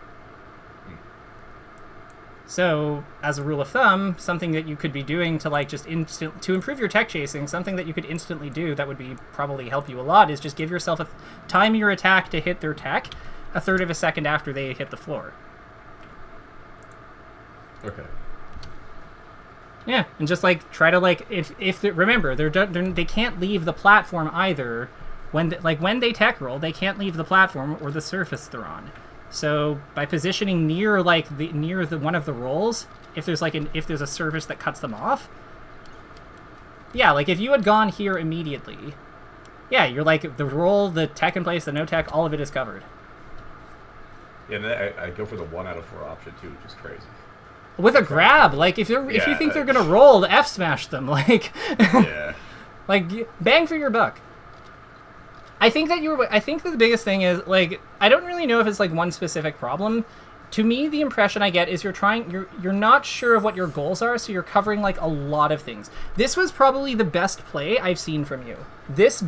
So, as a rule of thumb, something that you could be doing to like just to improve your tech chasing, something that you could instantly do that would be probably help you a lot is just give yourself time your attack to hit their tech 1/3 of a second after they hit the floor. Okay. Yeah, and just like try to like remember they can't leave the platform either. When they tech roll, they can't leave the platform or the surface they're on. So by positioning near the one of the rolls, if there's a surface that cuts them off, yeah, like if you had gone here immediately, yeah, you're like the roll, the tech in place, the no tech, all of it is covered. Yeah, and I go for the 1 out of 4 option too, which is crazy. With a grab, like if you think they're gonna roll, to F smash them, like yeah, like bang for your buck. I think that the biggest thing is, like, I don't really know if it's, like, one specific problem. To me, the impression I get is you're not sure of what your goals are, so you're covering, like, a lot of things. This was probably the best play I've seen from you. This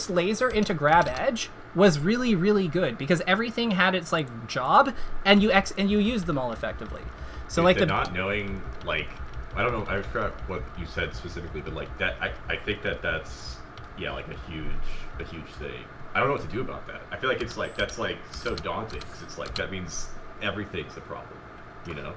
laser into grab edge was really, really good, because everything had its, like, job, and you used them all effectively. So, like, not knowing, like, I don't know, I forgot what you said specifically, but, like, that, I think that's, yeah, like, a huge thing. I don't know what to do about that. I feel like it's like that's like so daunting because it's like that means everything's a problem, you know?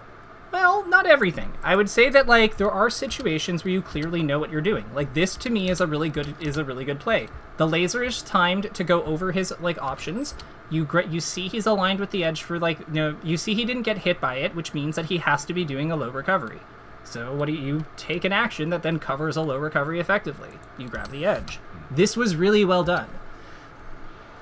Well, not everything. I would say that like there are situations where you clearly know what you're doing. Like this to me is a really good play. The laser is timed to go over his like options. You see he's aligned with the edge for like you see he didn't get hit by it, which means that he has to be doing a low recovery. So you take an action that then covers a low recovery effectively. You grab the edge. This was really well done.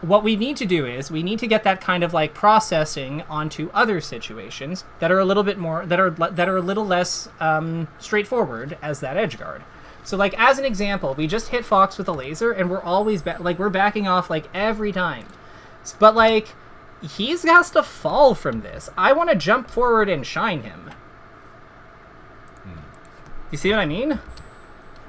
What we need to do is we need to get that kind of like processing onto other situations that are a little bit more that are a little less straightforward as that edge guard. So like as an example, we just hit Fox with a laser and we're always we're backing off like every time. But like he has to fall from this. I want to jump forward and shine him. You see what I mean?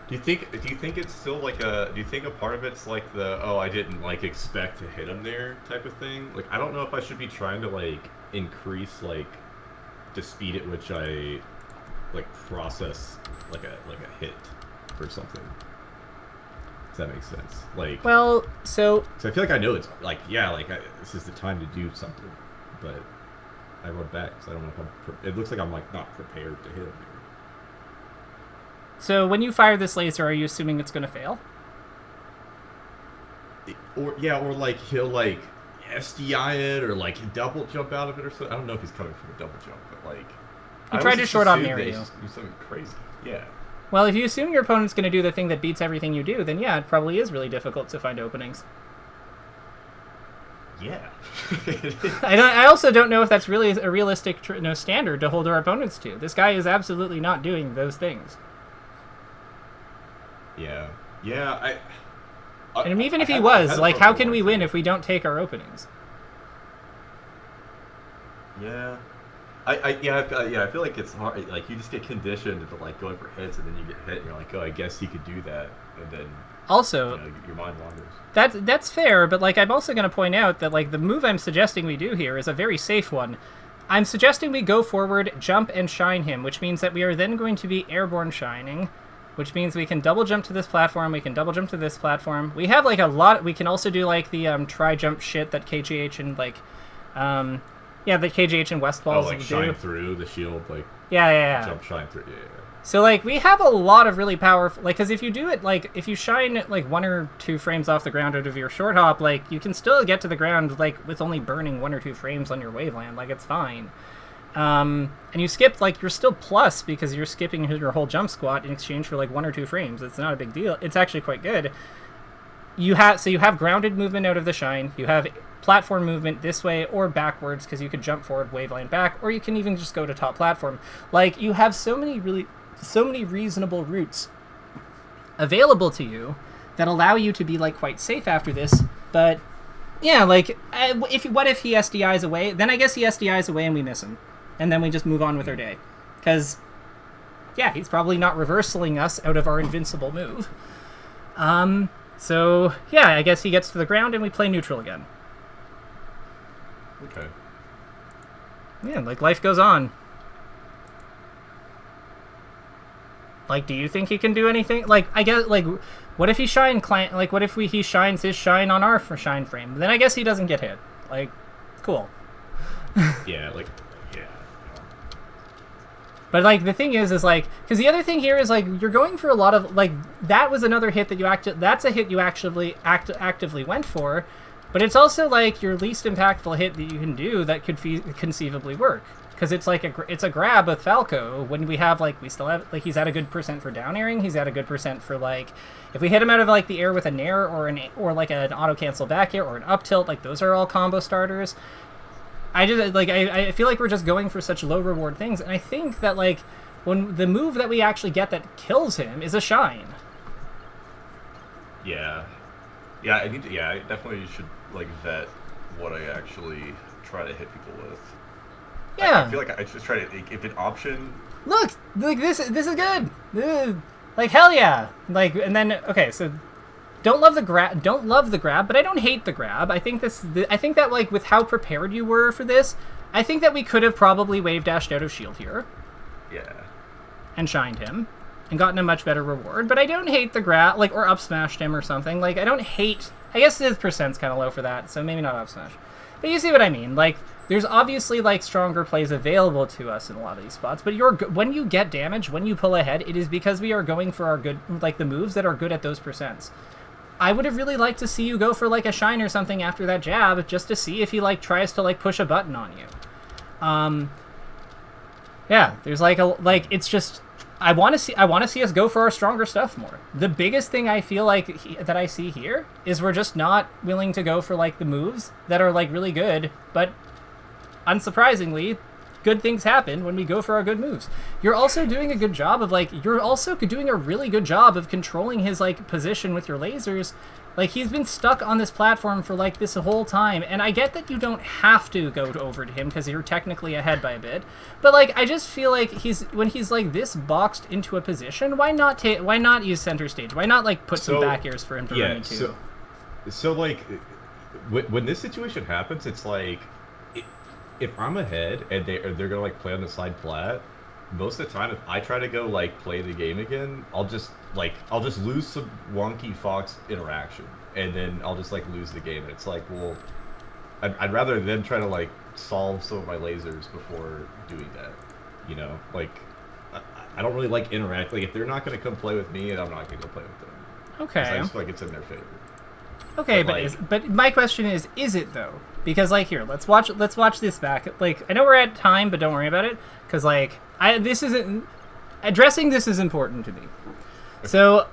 Do you think it's still like do you think a part of it's like I didn't like expect to hit him there type of thing? Like I don't know if I should be trying to like increase like the speed at which I like process like a hit or something. Does that make sense? Like well, so I feel like I know it's like this is the time to do something, but I run back because I don't know if it looks like I'm like not prepared to hit him. So when you fire this laser, are you assuming it's going to fail? Or like he'll like SDI it or like double jump out of it or something. I don't know if he's coming from a double jump, but like he tried to short on mirror you. Do something crazy. Yeah. Well, if you assume your opponent's going to do the thing that beats everything you do, then yeah, it probably is really difficult to find openings. Yeah. I also don't know if that's really a realistic standard to hold our opponents to. This guy is absolutely not doing those things. Yeah, and even if he was, like, how can we win if we don't take our openings? Yeah, I feel like it's hard. Like you just get conditioned to like going for hits, and then you get hit, and you're like, oh, I guess he could do that, and then also your mind wanders. That's fair, but like I'm also going to point out that like the move I'm suggesting we do here is a very safe one. I'm suggesting we go forward, jump, and shine him, which means that we are then going to be airborne shining. which means we can double jump to this platform, we can double jump to this platform. We have, like, a lot... We can also do, like, the tri-jump shit that KGH and, like... yeah, the KGH and West Balls like, shine through the shield, like... Yeah. Jump, shine through, yeah. So, like, we have a lot of really powerful... Like, because if you do it, like, if you shine, like, 1 or 2 frames off the ground out of your short hop, like, you can still get to the ground, like, with only burning 1 or 2 frames on your waveland. Like, it's fine. And you skip, like, you're still plus because you're skipping your whole jump squat in exchange for, like, 1 or 2 frames. It's not a big deal. It's actually quite good. You have grounded movement out of the shine. You have platform movement this way or backwards because you could jump forward, waveland back, or you can even just go to top platform. Like, you have so many reasonable routes available to you that allow you to be, like, quite safe after this. But yeah, like, what if he SDIs away? Then I guess he SDIs away and we miss him, and then we just move on with our day, because yeah, he's probably not reversaling us out of our invincible move. So yeah, I guess he gets to the ground and we play neutral again. Okay. Yeah, like, life goes on. Like, do you think he can do anything? Like, I guess, like, what if he what if he shines his shine on our shine frame? Then I guess he doesn't get hit. Like, cool. Yeah, like, yeah. But, like, the thing is like, because the other thing here is, like, you're going for a lot of, like, that was another hit that that's a hit you actually actively went for, but it's also, like, your least impactful hit that you can do that could conceivably work. Because it's like it's a grab with Falco when we have, like, we still have, like, he's at a good percent for down airing, he's at a good percent for, like, if we hit him out of, like, the air with a nair or like an auto cancel back air or an up tilt, like, those are all combo starters. I feel like we're just going for such low reward things, and I think that, like, when the move that we actually get that kills him is a shine. Yeah. Yeah, I definitely should, like, vet what I actually try to hit people with. Yeah. I feel like I just try to, if an option... Look, like, this is good. Like, hell yeah. Like, and then, okay, so don't love the grab, but I don't hate the grab. I think that, like, with how prepared you were for this, I think that we could have probably wave dashed out of shield here. Yeah. And shined him and gotten a much better reward, but I don't hate the grab, like, or up smashed him or something. Like, I don't hate, I guess his percent's kind of low for that, so maybe not up smash. But you see what I mean? Like, there's obviously, like, stronger plays available to us in a lot of these spots, but when you get damage, when you pull ahead, it is because we are going for our good, like, the moves that are good at those percents. I would have really liked to see you go for, like, a shine or something after that jab, just to see if he, like, tries to, like, push a button on you. Yeah, there's, like, it's just, I want to see us go for our stronger stuff more. The biggest thing I feel like that I see here is we're just not willing to go for, like, the moves that are, like, really good, but unsurprisingly, good things happen when we go for our good moves. You're also doing a good job of, like, you're also doing a really good job of controlling his, like, position with your lasers. Like, he's been stuck on this platform for, like, this whole time, and I get that you don't have to go over to him because you're technically ahead by a bit, but, like, I just feel like when he's, like, this boxed into a position, why not use center stage? Why not, like, put some back airs for him to run into? So, like, when this situation happens, it's like, if I'm ahead and they're gonna, like, play on the side plat, most of the time, if I try to go, like, play the game again, I'll just lose some wonky Fox interaction, and then I'll just, like, lose the game. And it's like, well, I'd rather them try to, like, solve some of my lasers before doing that, you know? Like, I don't really like interact. Like, if they're not gonna come play with me, I'm not gonna go play with them. Okay. I just feel like it's in their favor. Okay, but my question is it though? Because, like, here, let's watch this back. Like, I know we're at time, but don't worry about it, because, like, addressing this is important to me. So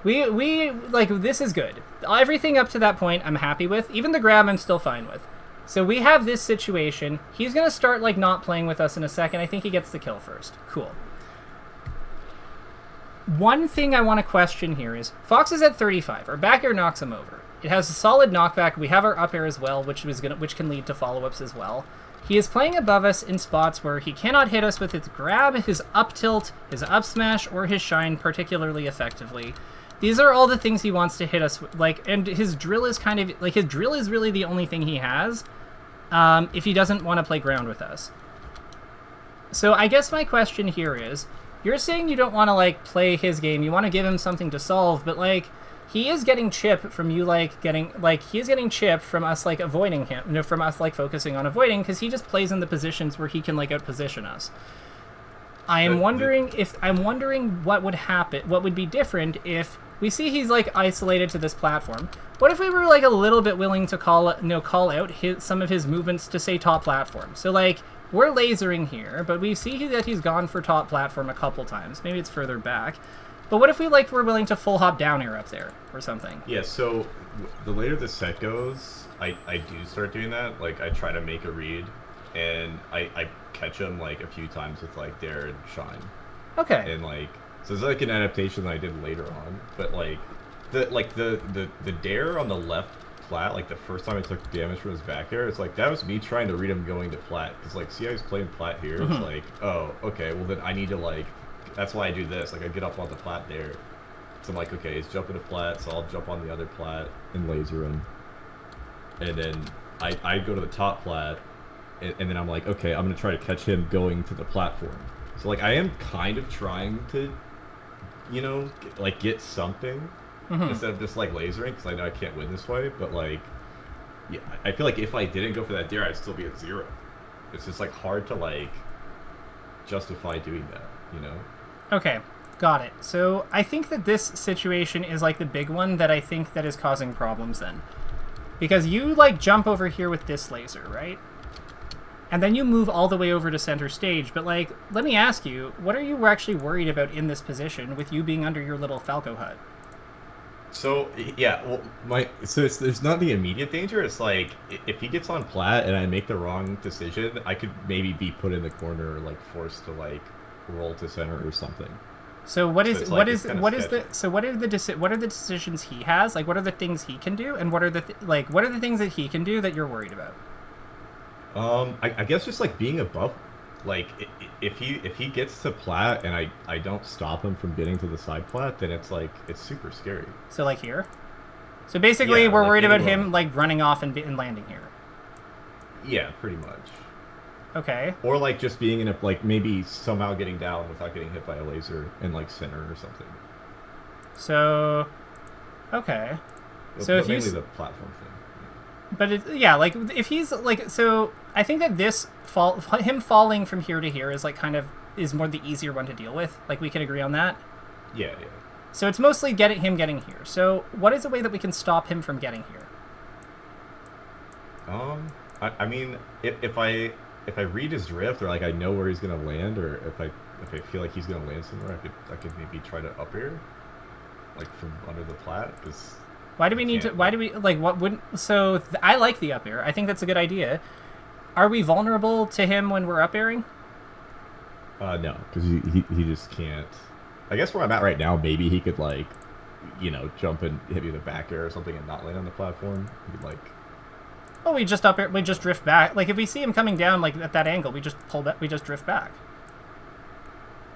we like, this is good. Everything up to that point I'm happy with. Even the grab I'm still fine with. So we have this situation. He's gonna start, like, not playing with us in a second. I think he gets the kill first. Cool. One thing I want to question here is Fox is at 35. Our back air knocks him over. It has a solid knockback. We have our up air as well, which can lead to follow-ups as well. He is playing above us in spots where he cannot hit us with his grab, his up tilt, his up smash, or his shine particularly effectively. These are all the things he wants to hit us with, like, and his drill is kind of, like, his drill is really the only thing he has if he doesn't want to play ground with us. So I guess my question here is, you're saying you don't want to like play his game. You want to give him something to solve, but like he is getting chip from you he is getting chip from us like avoiding him, from us like focusing on avoiding because he just plays in the positions where he can like outposition us. I'm wondering what would happen, what would be different if we see he's like isolated to this platform. What if we were like a little bit willing to call out some of his movements to say top platform? So like we're lasering here, but we see that he's gone for top platform a couple times. Maybe it's further back. But what if we like were willing to full hop down air up there or something? Yeah, so the later the set goes, I do start doing that. Like I try to make a read, and I catch him like a few times with like dare and shine. Okay. And like so it's like an adaptation that I did later on. But like the dare on the left plat, like the first time I took damage from his back air, it's like that was me trying to read him going to plat. Because like see how he's playing plat here? It's like, oh, okay, well then I need to like that's why I do this. Like I get up on the plat there. So I'm like, okay, he's jumping to plat, so I'll jump on the other plat And laser him. and then I go to the top plat, and then I'm like, okay, I'm gonna try to catch him going to the platform. So like I am kind of trying to, you know, get something instead of just like lasering because I know I can't win this way. But like, yeah, I feel like if I didn't go for that dare, I'd still be at 0. It's just like hard to like justify doing that, you know? Okay, got it. So I think that this situation is like the big one that I think that is causing problems then. Because you like jump over here with this laser, right? And then you move all the way over to center stage, but like, let me ask you, what are you actually worried about in this position with you being under your little Falco hut? So yeah, well, there's not the immediate danger. It's like if he gets on plat and I make the wrong decision, I could maybe be put in the corner or like forced to like roll to center or something. So what are the decisions he has? Like what are the things he can do, and what are the things that he can do that you're worried about? I guess just like being above, like if he gets to plat and I don't stop him from getting to the side plat, then it's like it's super scary. So like here. So basically, Yeah, we're like worried about anywhere. him like running off and landing here. Yeah, pretty much. Okay. Or like just being in a like maybe somehow getting down without getting hit by a laser in like center or something. So, okay. So but if mainly you, the platform thing. but yeah, like if he's like, so I think that him falling from here to here is like kind of is more the easier one to deal with. Like we can agree on that. Yeah. So it's mostly him getting here. So what is a way that we can stop him from getting here? I mean, if I read his drift or like I know where he's gonna land, or if I feel like he's gonna land somewhere, I could maybe try to up air, like from under the plat. Because why do we need to? Why do we like? What wouldn't? So I like the up air. I think that's a good idea. Are we vulnerable to him when we're up airing? No. Because he just can't. I guess where I'm at right now, maybe he could like, you know, jump and hit me the back air or something and not land on the platform. He could like. Oh, we just up air. We just drift back. Like if we see him coming down like at that angle, we just pull back. We just drift back.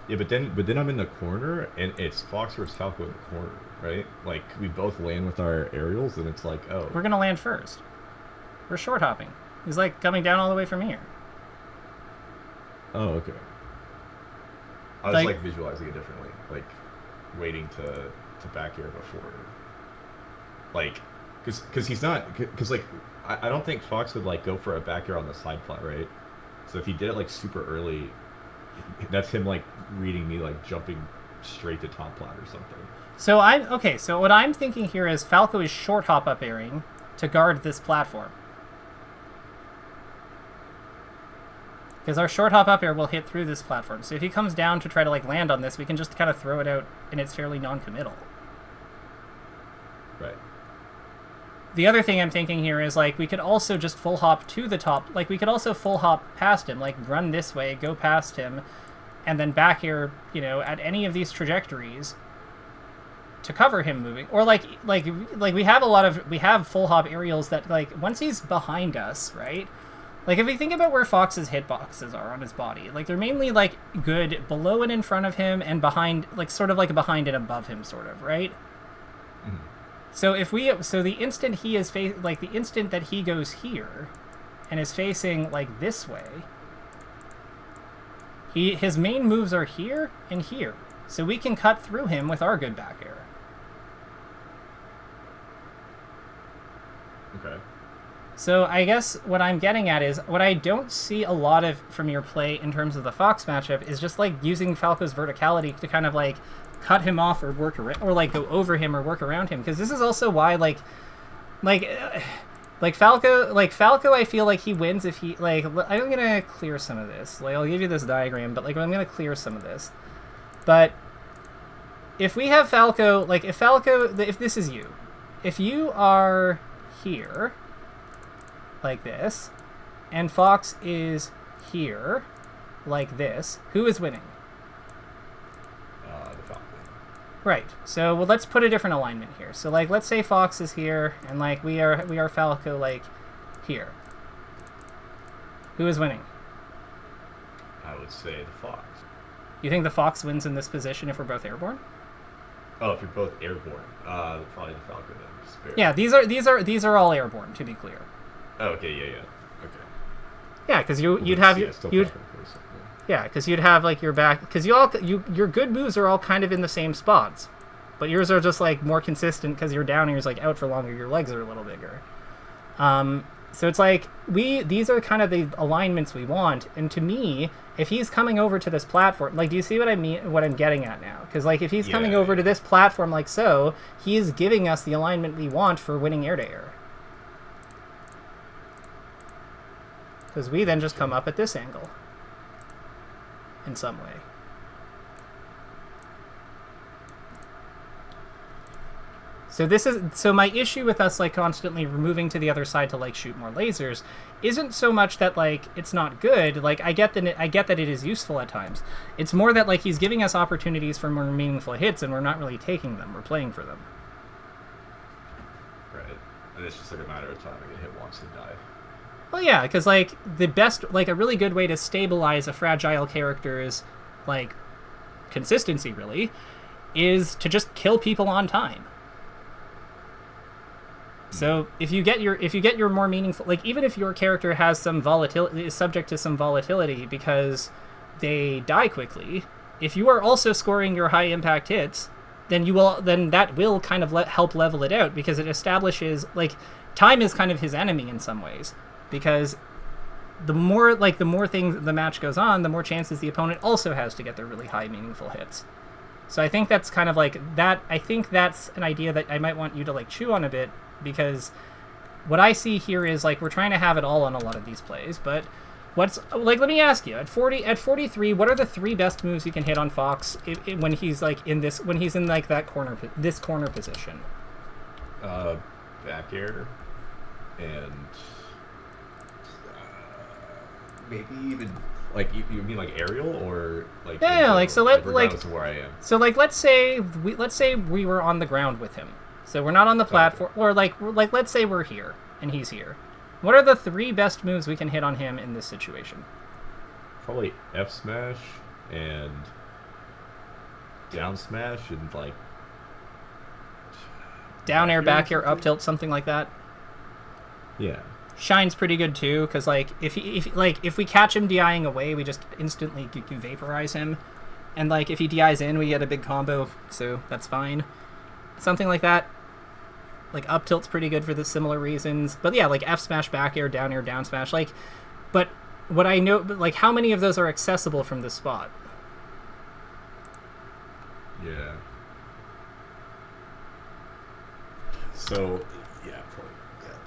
Yeah, but then I'm in the corner, and it's Fox versus Falco in the corner, right? Like we both land with our aerials, and it's like, oh, We're gonna land first. We're short hopping. He's like coming down all the way from here. oh, okay. I was Like- like visualizing it differently, like waiting to back air before, like, because he's not, because like I don't think Fox would like go for a back air on the side plat, right? So if he did it like super early, that's him like reading me like jumping straight to top plat or something. So So what I'm thinking here is Falco is short hop up airing to guard this platform. Because our short hop up air will hit through this platform. So if he comes down to try to like land on this, we can just kind of throw it out, and it's fairly non-committal. Right. The other thing I'm thinking here is like we could also just full hop to the top. Like we could also full hop past him, like run this way, go past him, and then back air, you know, at any of these trajectories to cover him moving. Or like we have full hop aerials that like once he's behind us, right? Like if we think about where Fox's hitboxes are on his body, like they're mainly like good below and in front of him and behind, like sort of like behind and above him, sort of, right? Mhm. So the instant he is the instant that he goes here and is facing like this way, His main moves are here and here, so we can cut through him with our good back air. Okay. So I guess what I'm getting at is, what I don't see a lot of from your play in terms of the Fox matchup is just like using Falco's verticality to kind of like cut him off or work around, or like go over him or work around him. Because this is also why Falco, I feel like he wins if he, like, I'm gonna clear some of this. Like, I'll give you this diagram, but like I'm gonna clear some of this. But if we have Falco, like if this is you, if you are here, like this, and Fox is here, like this, who is winning? The Falcon. Right. So, well, let's put a different alignment here. So, like, let's say Fox is here, and like we are Falco, like, here. Who is winning? I would say the Fox. You think the Fox wins in this position if we're both airborne? Oh, if you're both airborne, probably the Falcon then. Spare. Yeah, these are all airborne, to be clear. Oh, okay, yeah. Okay. Yeah, because you'd have your because you'd have like your back, because your good moves are all kind of in the same spots, but yours are just like more consistent because you're down and you're like out for longer. Your legs are a little bigger. So it's like these are kind of the alignments we want. And to me, if he's coming over to this platform, like, do you see what I mean? What I'm getting at now? Because like if he's coming over to this platform like so, he is giving us the alignment we want for winning air to air. Because we then just come up at this angle in some way. So my issue with us like constantly moving to the other side to like shoot more lasers isn't so much that like it's not good. Like I get that it is useful at times. It's more that like he's giving us opportunities for more meaningful hits and we're not really taking them. We're playing for them. Right. And it's just like a matter of time to get hit once and die. Well, yeah, because like the best, like a really good way to stabilize a fragile character's like consistency really is to just kill people on time. So if you get your more meaningful, like even if your character has some volatility, is subject to some volatility because they die quickly, if you are also scoring your high impact hits, then that will kind of help level it out, because it establishes like time is kind of his enemy in some ways, because the more things the match goes on, the more chances the opponent also has to get their really high meaningful hits. So I think that's kind of like that. I think that's an idea that I might want you to like chew on a bit, because what I see here is like we're trying to have it all on a lot of these plays, but what's like, let me ask you, at 43, what are the 3 best moves you can hit on Fox when he's like in like that corner position? Back air and maybe even like you mean like aerial or like like so regardless of where I am. So like let's say we were on the ground with him. So we're not on the platform, or like let's say we're here and he's here. What are the 3 best moves we can hit on him in this situation? Probably F smash and down smash and like down air, back air, up tilt, something like that. Yeah. Shine's pretty good too, because like if we catch him DIing away, we just instantly vaporize him, and like if he DIs in, we get a big combo, so that's fine. Something like that. Like up tilt's pretty good for the similar reasons, but yeah, like F smash, back air, down smash, like. But what I know, like, how many of those are accessible from this spot? Yeah. So, yeah, probably. Yeah.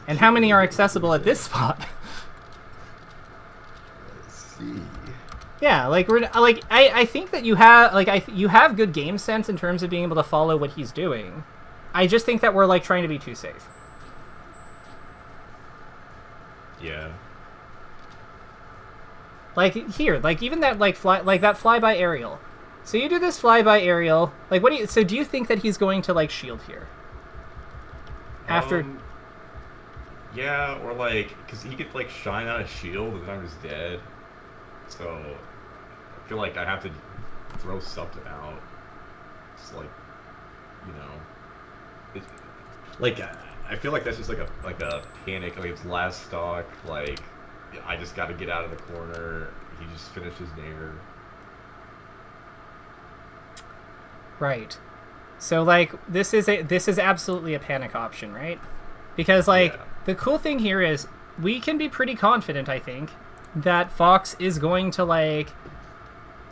And how many are accessible at this spot? Let's see. Yeah, like I think that you have you have good game sense in terms of being able to follow what he's doing. I just think that we're like trying to be too safe. Yeah. Like here, like even that like flyby aerial. So you do this flyby aerial. Like what do you? So do you think that he's going to like shield here? After. Yeah, or like, because he could like shine out a shield and then I'm just dead. So I feel like I have to throw something out. It's like, you know, it's, like I feel like that's just like a panic. Like it's last stock. Like I just got to get out of the corner. he just finishes Nair. Right. So like this is absolutely a panic option, right? Because like the cool thing here is we can be pretty confident, I think, that Fox is going to like.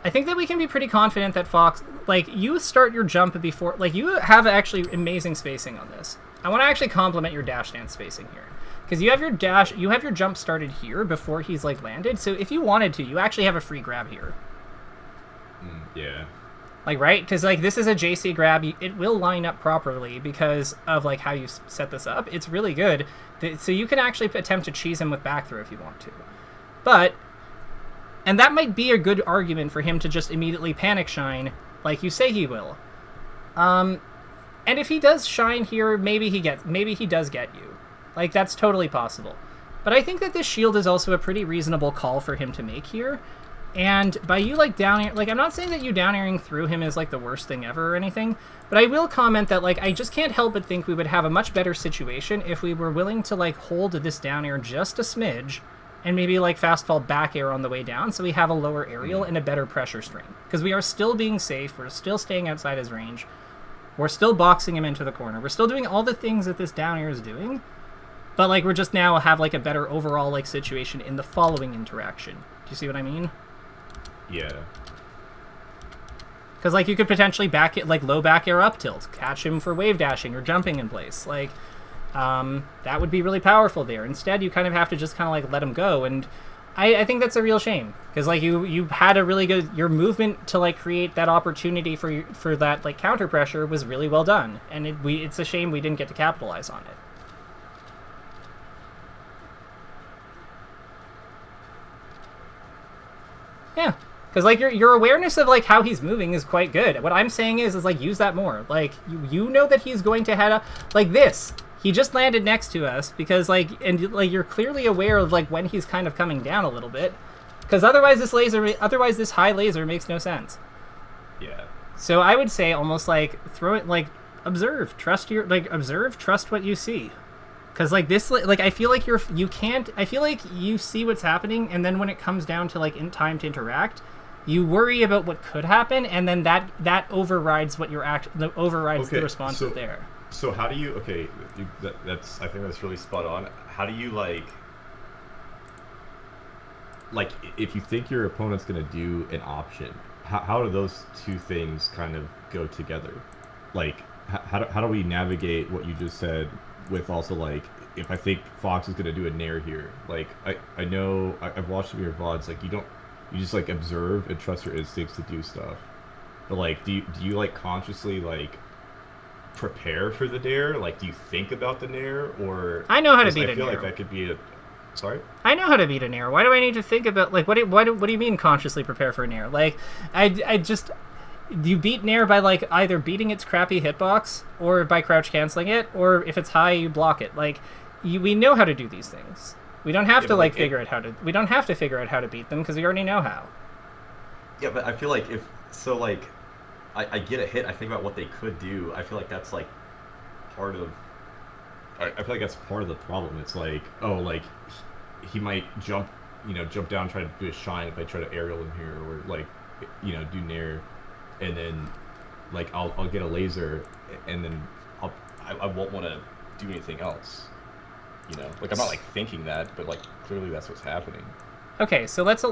I think that we can be pretty confident that Fox, like, you start your jump before, like, you have actually amazing spacing on this. I want to actually compliment your dash dance spacing here. Because you have your jump started here before he's, like, landed, so if you wanted to, you actually have a free grab here. Yeah. Like, right? Because, like, this is a JC grab. It will line up properly because of, like, how you set this up. It's really good. So you can actually attempt to cheese him with back throw if you want to. But... And that might be a good argument for him to just immediately panic shine, like you say he will. And if he does shine here, maybe he does get you. Like, that's totally possible. But I think that this shield is also a pretty reasonable call for him to make here. And by you, like, down air... Like, I'm not saying that you down airing through him is, like, the worst thing ever or anything. But I will comment that, like, I just can't help but think we would have a much better situation if we were willing to, like, hold this down air just a smidge... And maybe, like, fast fall back air on the way down, so we have a lower aerial and a better pressure string. Because we are still being safe, we're still staying outside his range, we're still boxing him into the corner, we're still doing all the things that this down air is doing, but, like, we're just now have, like, a better overall, like, situation in the following interaction. Do you see what I mean? Yeah. Because, like, you could potentially low back air up tilt, catch him for wave dashing or jumping in place, like... that would be really powerful there. Instead, you kind of have to just kind of like let him go, and I think that's a real shame because like you had a really good movement to like create that opportunity for that like counter pressure was really well done, and it's a shame we didn't get to capitalize on it. Yeah, because like your awareness of like how he's moving is quite good. What I'm saying is like use that more. Like you know that he's going to head up like this. He just landed next to us because, like, and like you're clearly aware of like when he's kind of coming down a little bit, because otherwise this high laser makes no sense. Yeah. So I would say almost like throw it like observe, trust what you see, because like this like I feel like I feel like you see what's happening, and then when it comes down to like in time to interact, you worry about what could happen, and then that overrides what the response is there. So how do you? Okay, that's. I think that's really spot on. How do you like if you think your opponent's gonna do an option, how do those two things kind of go together? Like, how do we navigate what you just said with also like if I think Fox is gonna do a nair here? Like I know I've watched some of your VODs. Like you just like observe and trust your instincts to do stuff. But like, do you like consciously like prepare for the nair? Like, do you think about the nair, or I know how to beat a nair. I feel like that could be a. Sorry. I know how to beat a nair. Why do I need to think about like what do you mean consciously prepare for a nair? Like, I just you beat nair by like either beating its crappy hitbox or by crouch canceling it, or if it's high you block it. Like, we know how to do these things. We don't have to figure out how to. We don't have to figure out how to beat them because we already know how. Yeah, but I feel like I get a hit, I think about what they could do. I feel like that's like part of. I feel like that's part of the problem. It's like, oh, like he might jump down, try to do a shine if I try to aerial him here, or like, do nair, and then like I'll get a laser, and then I won't want to do anything else. Like I'm not like thinking that, but like clearly that's what's happening. Okay, so let's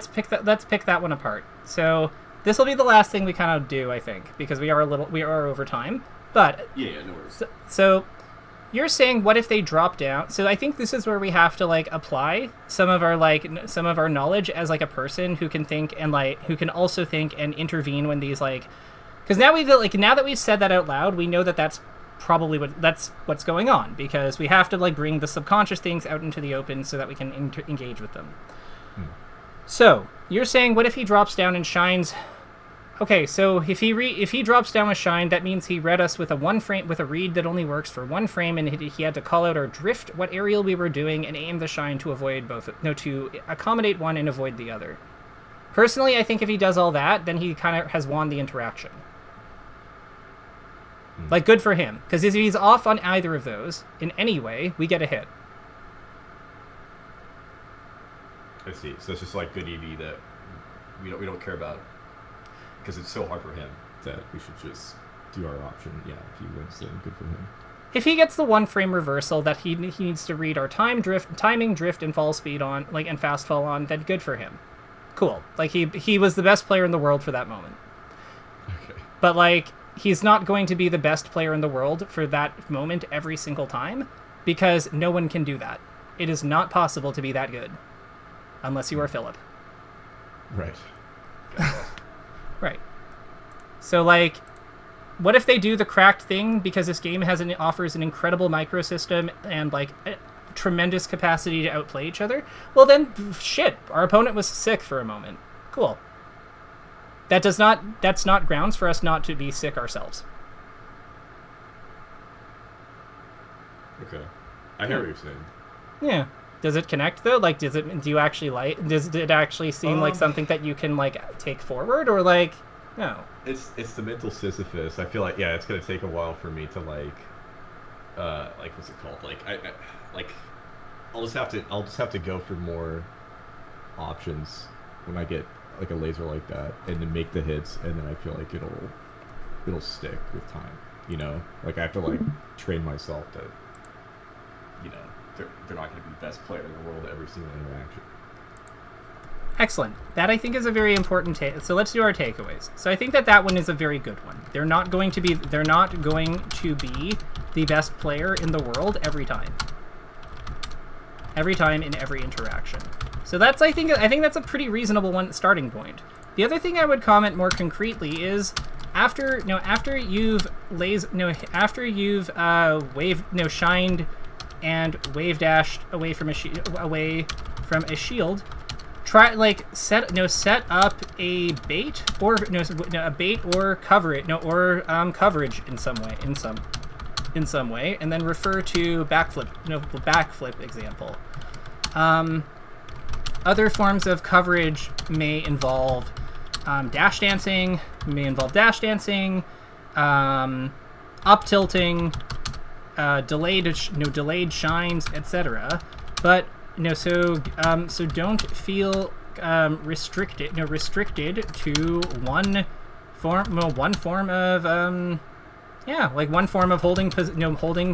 pick that one apart. So. This will be the last thing we kind of do, I think, because we are over time. But yeah, no worries. So you're saying, what if they drop down? So I think this is where we have to like apply some of our knowledge as like a person who can think and like who can also think and intervene when these like, because now now that we've said that out loud, we know that that's probably what's going on, because we have to like bring the subconscious things out into the open so that we can engage with them. So you're saying, what if he drops down and shines? Okay, so if he drops down with shine, that means he read us with a read that only works for one frame, and he had to call out or drift what aerial we were doing and aim the shine to to accommodate one and avoid the other. Personally, I think if he does all that, then he kind of has won the interaction. Like, good for him, because if he's off on either of those in any way, we get a hit. I see. So it's just like good EV that we don't care about because it's so hard for him. That we should just do our option. Yeah, if he wins, then good for him. If he gets the 1-frame reversal that he needs to read our timing, drift, and fall speed on, like, and fast fall on, then good for him. Cool. Like, he was the best player in the world for that moment. Okay. But, like, he's not going to be the best player in the world for that moment every single time, because no one can do that. It is not possible to be that good. Unless you are Philip. Right. Right. So, like, what if they do the cracked thing because this game offers an incredible microsystem and, like, a tremendous capacity to outplay each other? Well, then, shit, our opponent was sick for a moment. Cool. That's not grounds for us not to be sick ourselves. Okay. I hear what you're saying. Yeah. Does it connect, though? Like, does it actually seem like something that you can, like, take forward, or, like, no? It's the mental Sisyphus. I feel like, yeah, it's gonna take a while for me to like what's it called? Like I'll just have to go for more options when I get like a laser like that, and then make the hits, and then I feel like it'll stick with time. You know, like I have to like train myself that, you know, they're not gonna be the best player in the world every single interaction. Excellent. That, I think, is a very important so let's do our takeaways. So I think that one is a very good one. They're not going to be the best player in the world every time. Every time in every interaction. So that's I think that's a pretty reasonable starting point. The other thing I would comment more concretely is after you've shined and wave dashed away from a shield, try set up a bait or coverage in some way, and then refer to backflip example. Other forms of coverage may involve dash dancing, up tilting, delayed shines, etc. But so don't feel restricted to one form of holding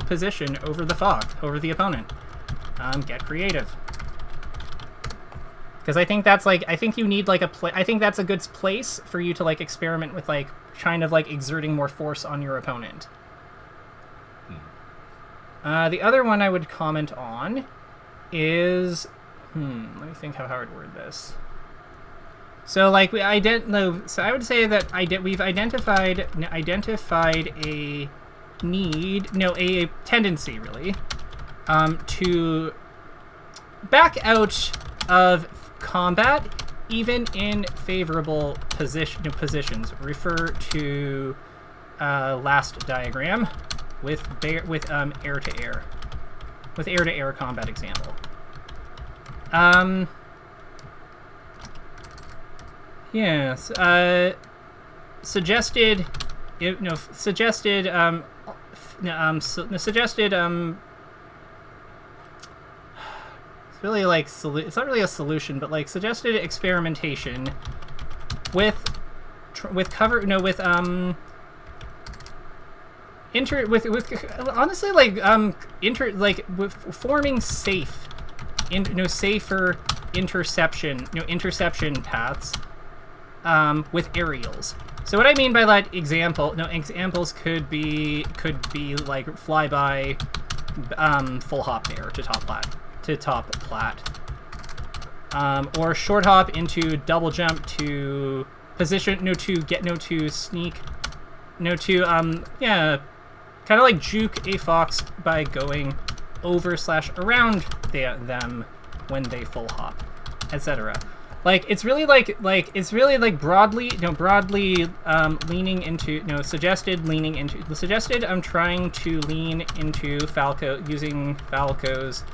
position over the opponent. Get creative. Because I think you need like I think that's a good place for you to like experiment with like kind of like exerting more force on your opponent. The other one I would comment on is let me think how I would word this. So like I would say that we've identified a a tendency really to back out of combat even in favorable positions. Refer to last diagram with air to air combat example. Yes. Suggested. It's really like it's not really a solution, but like suggested experimentation with forming safer interception paths with aerials. So what I mean by that examples could be like flyby, full hop air to top plat, or short hop into double jump to position, to sneak, kind of like juke a fox by going over/around them when they full hop, etc. Like it's really broadly leaning into suggested I'm trying to lean into Falco, using Falco's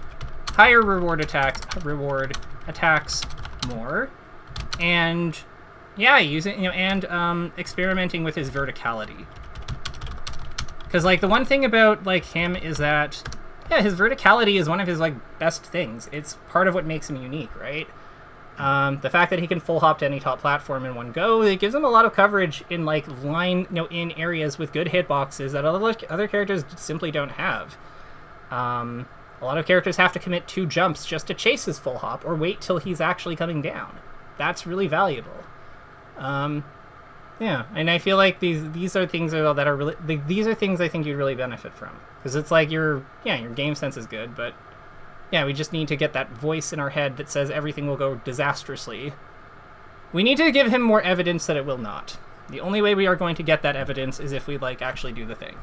higher reward attacks more, and using experimenting with his verticality. Because like the one thing about like him is that his verticality is one of his like best things. It's part of what makes him unique, right? The fact that he can full hop to any top platform in one go, it gives him a lot of coverage in like in areas with good hitboxes that other characters simply don't have. A lot of characters have to commit 2 jumps just to chase his full hop or wait till he's actually coming down. That's really valuable. Yeah, and I feel like these are things that are really these are things I think you'd really benefit from, because it's like your game sense is good, but yeah, we just need to get that voice in our head that says everything will go disastrously. We need to give him more evidence that it will not. The only way we are going to get that evidence is if we like actually do the thing.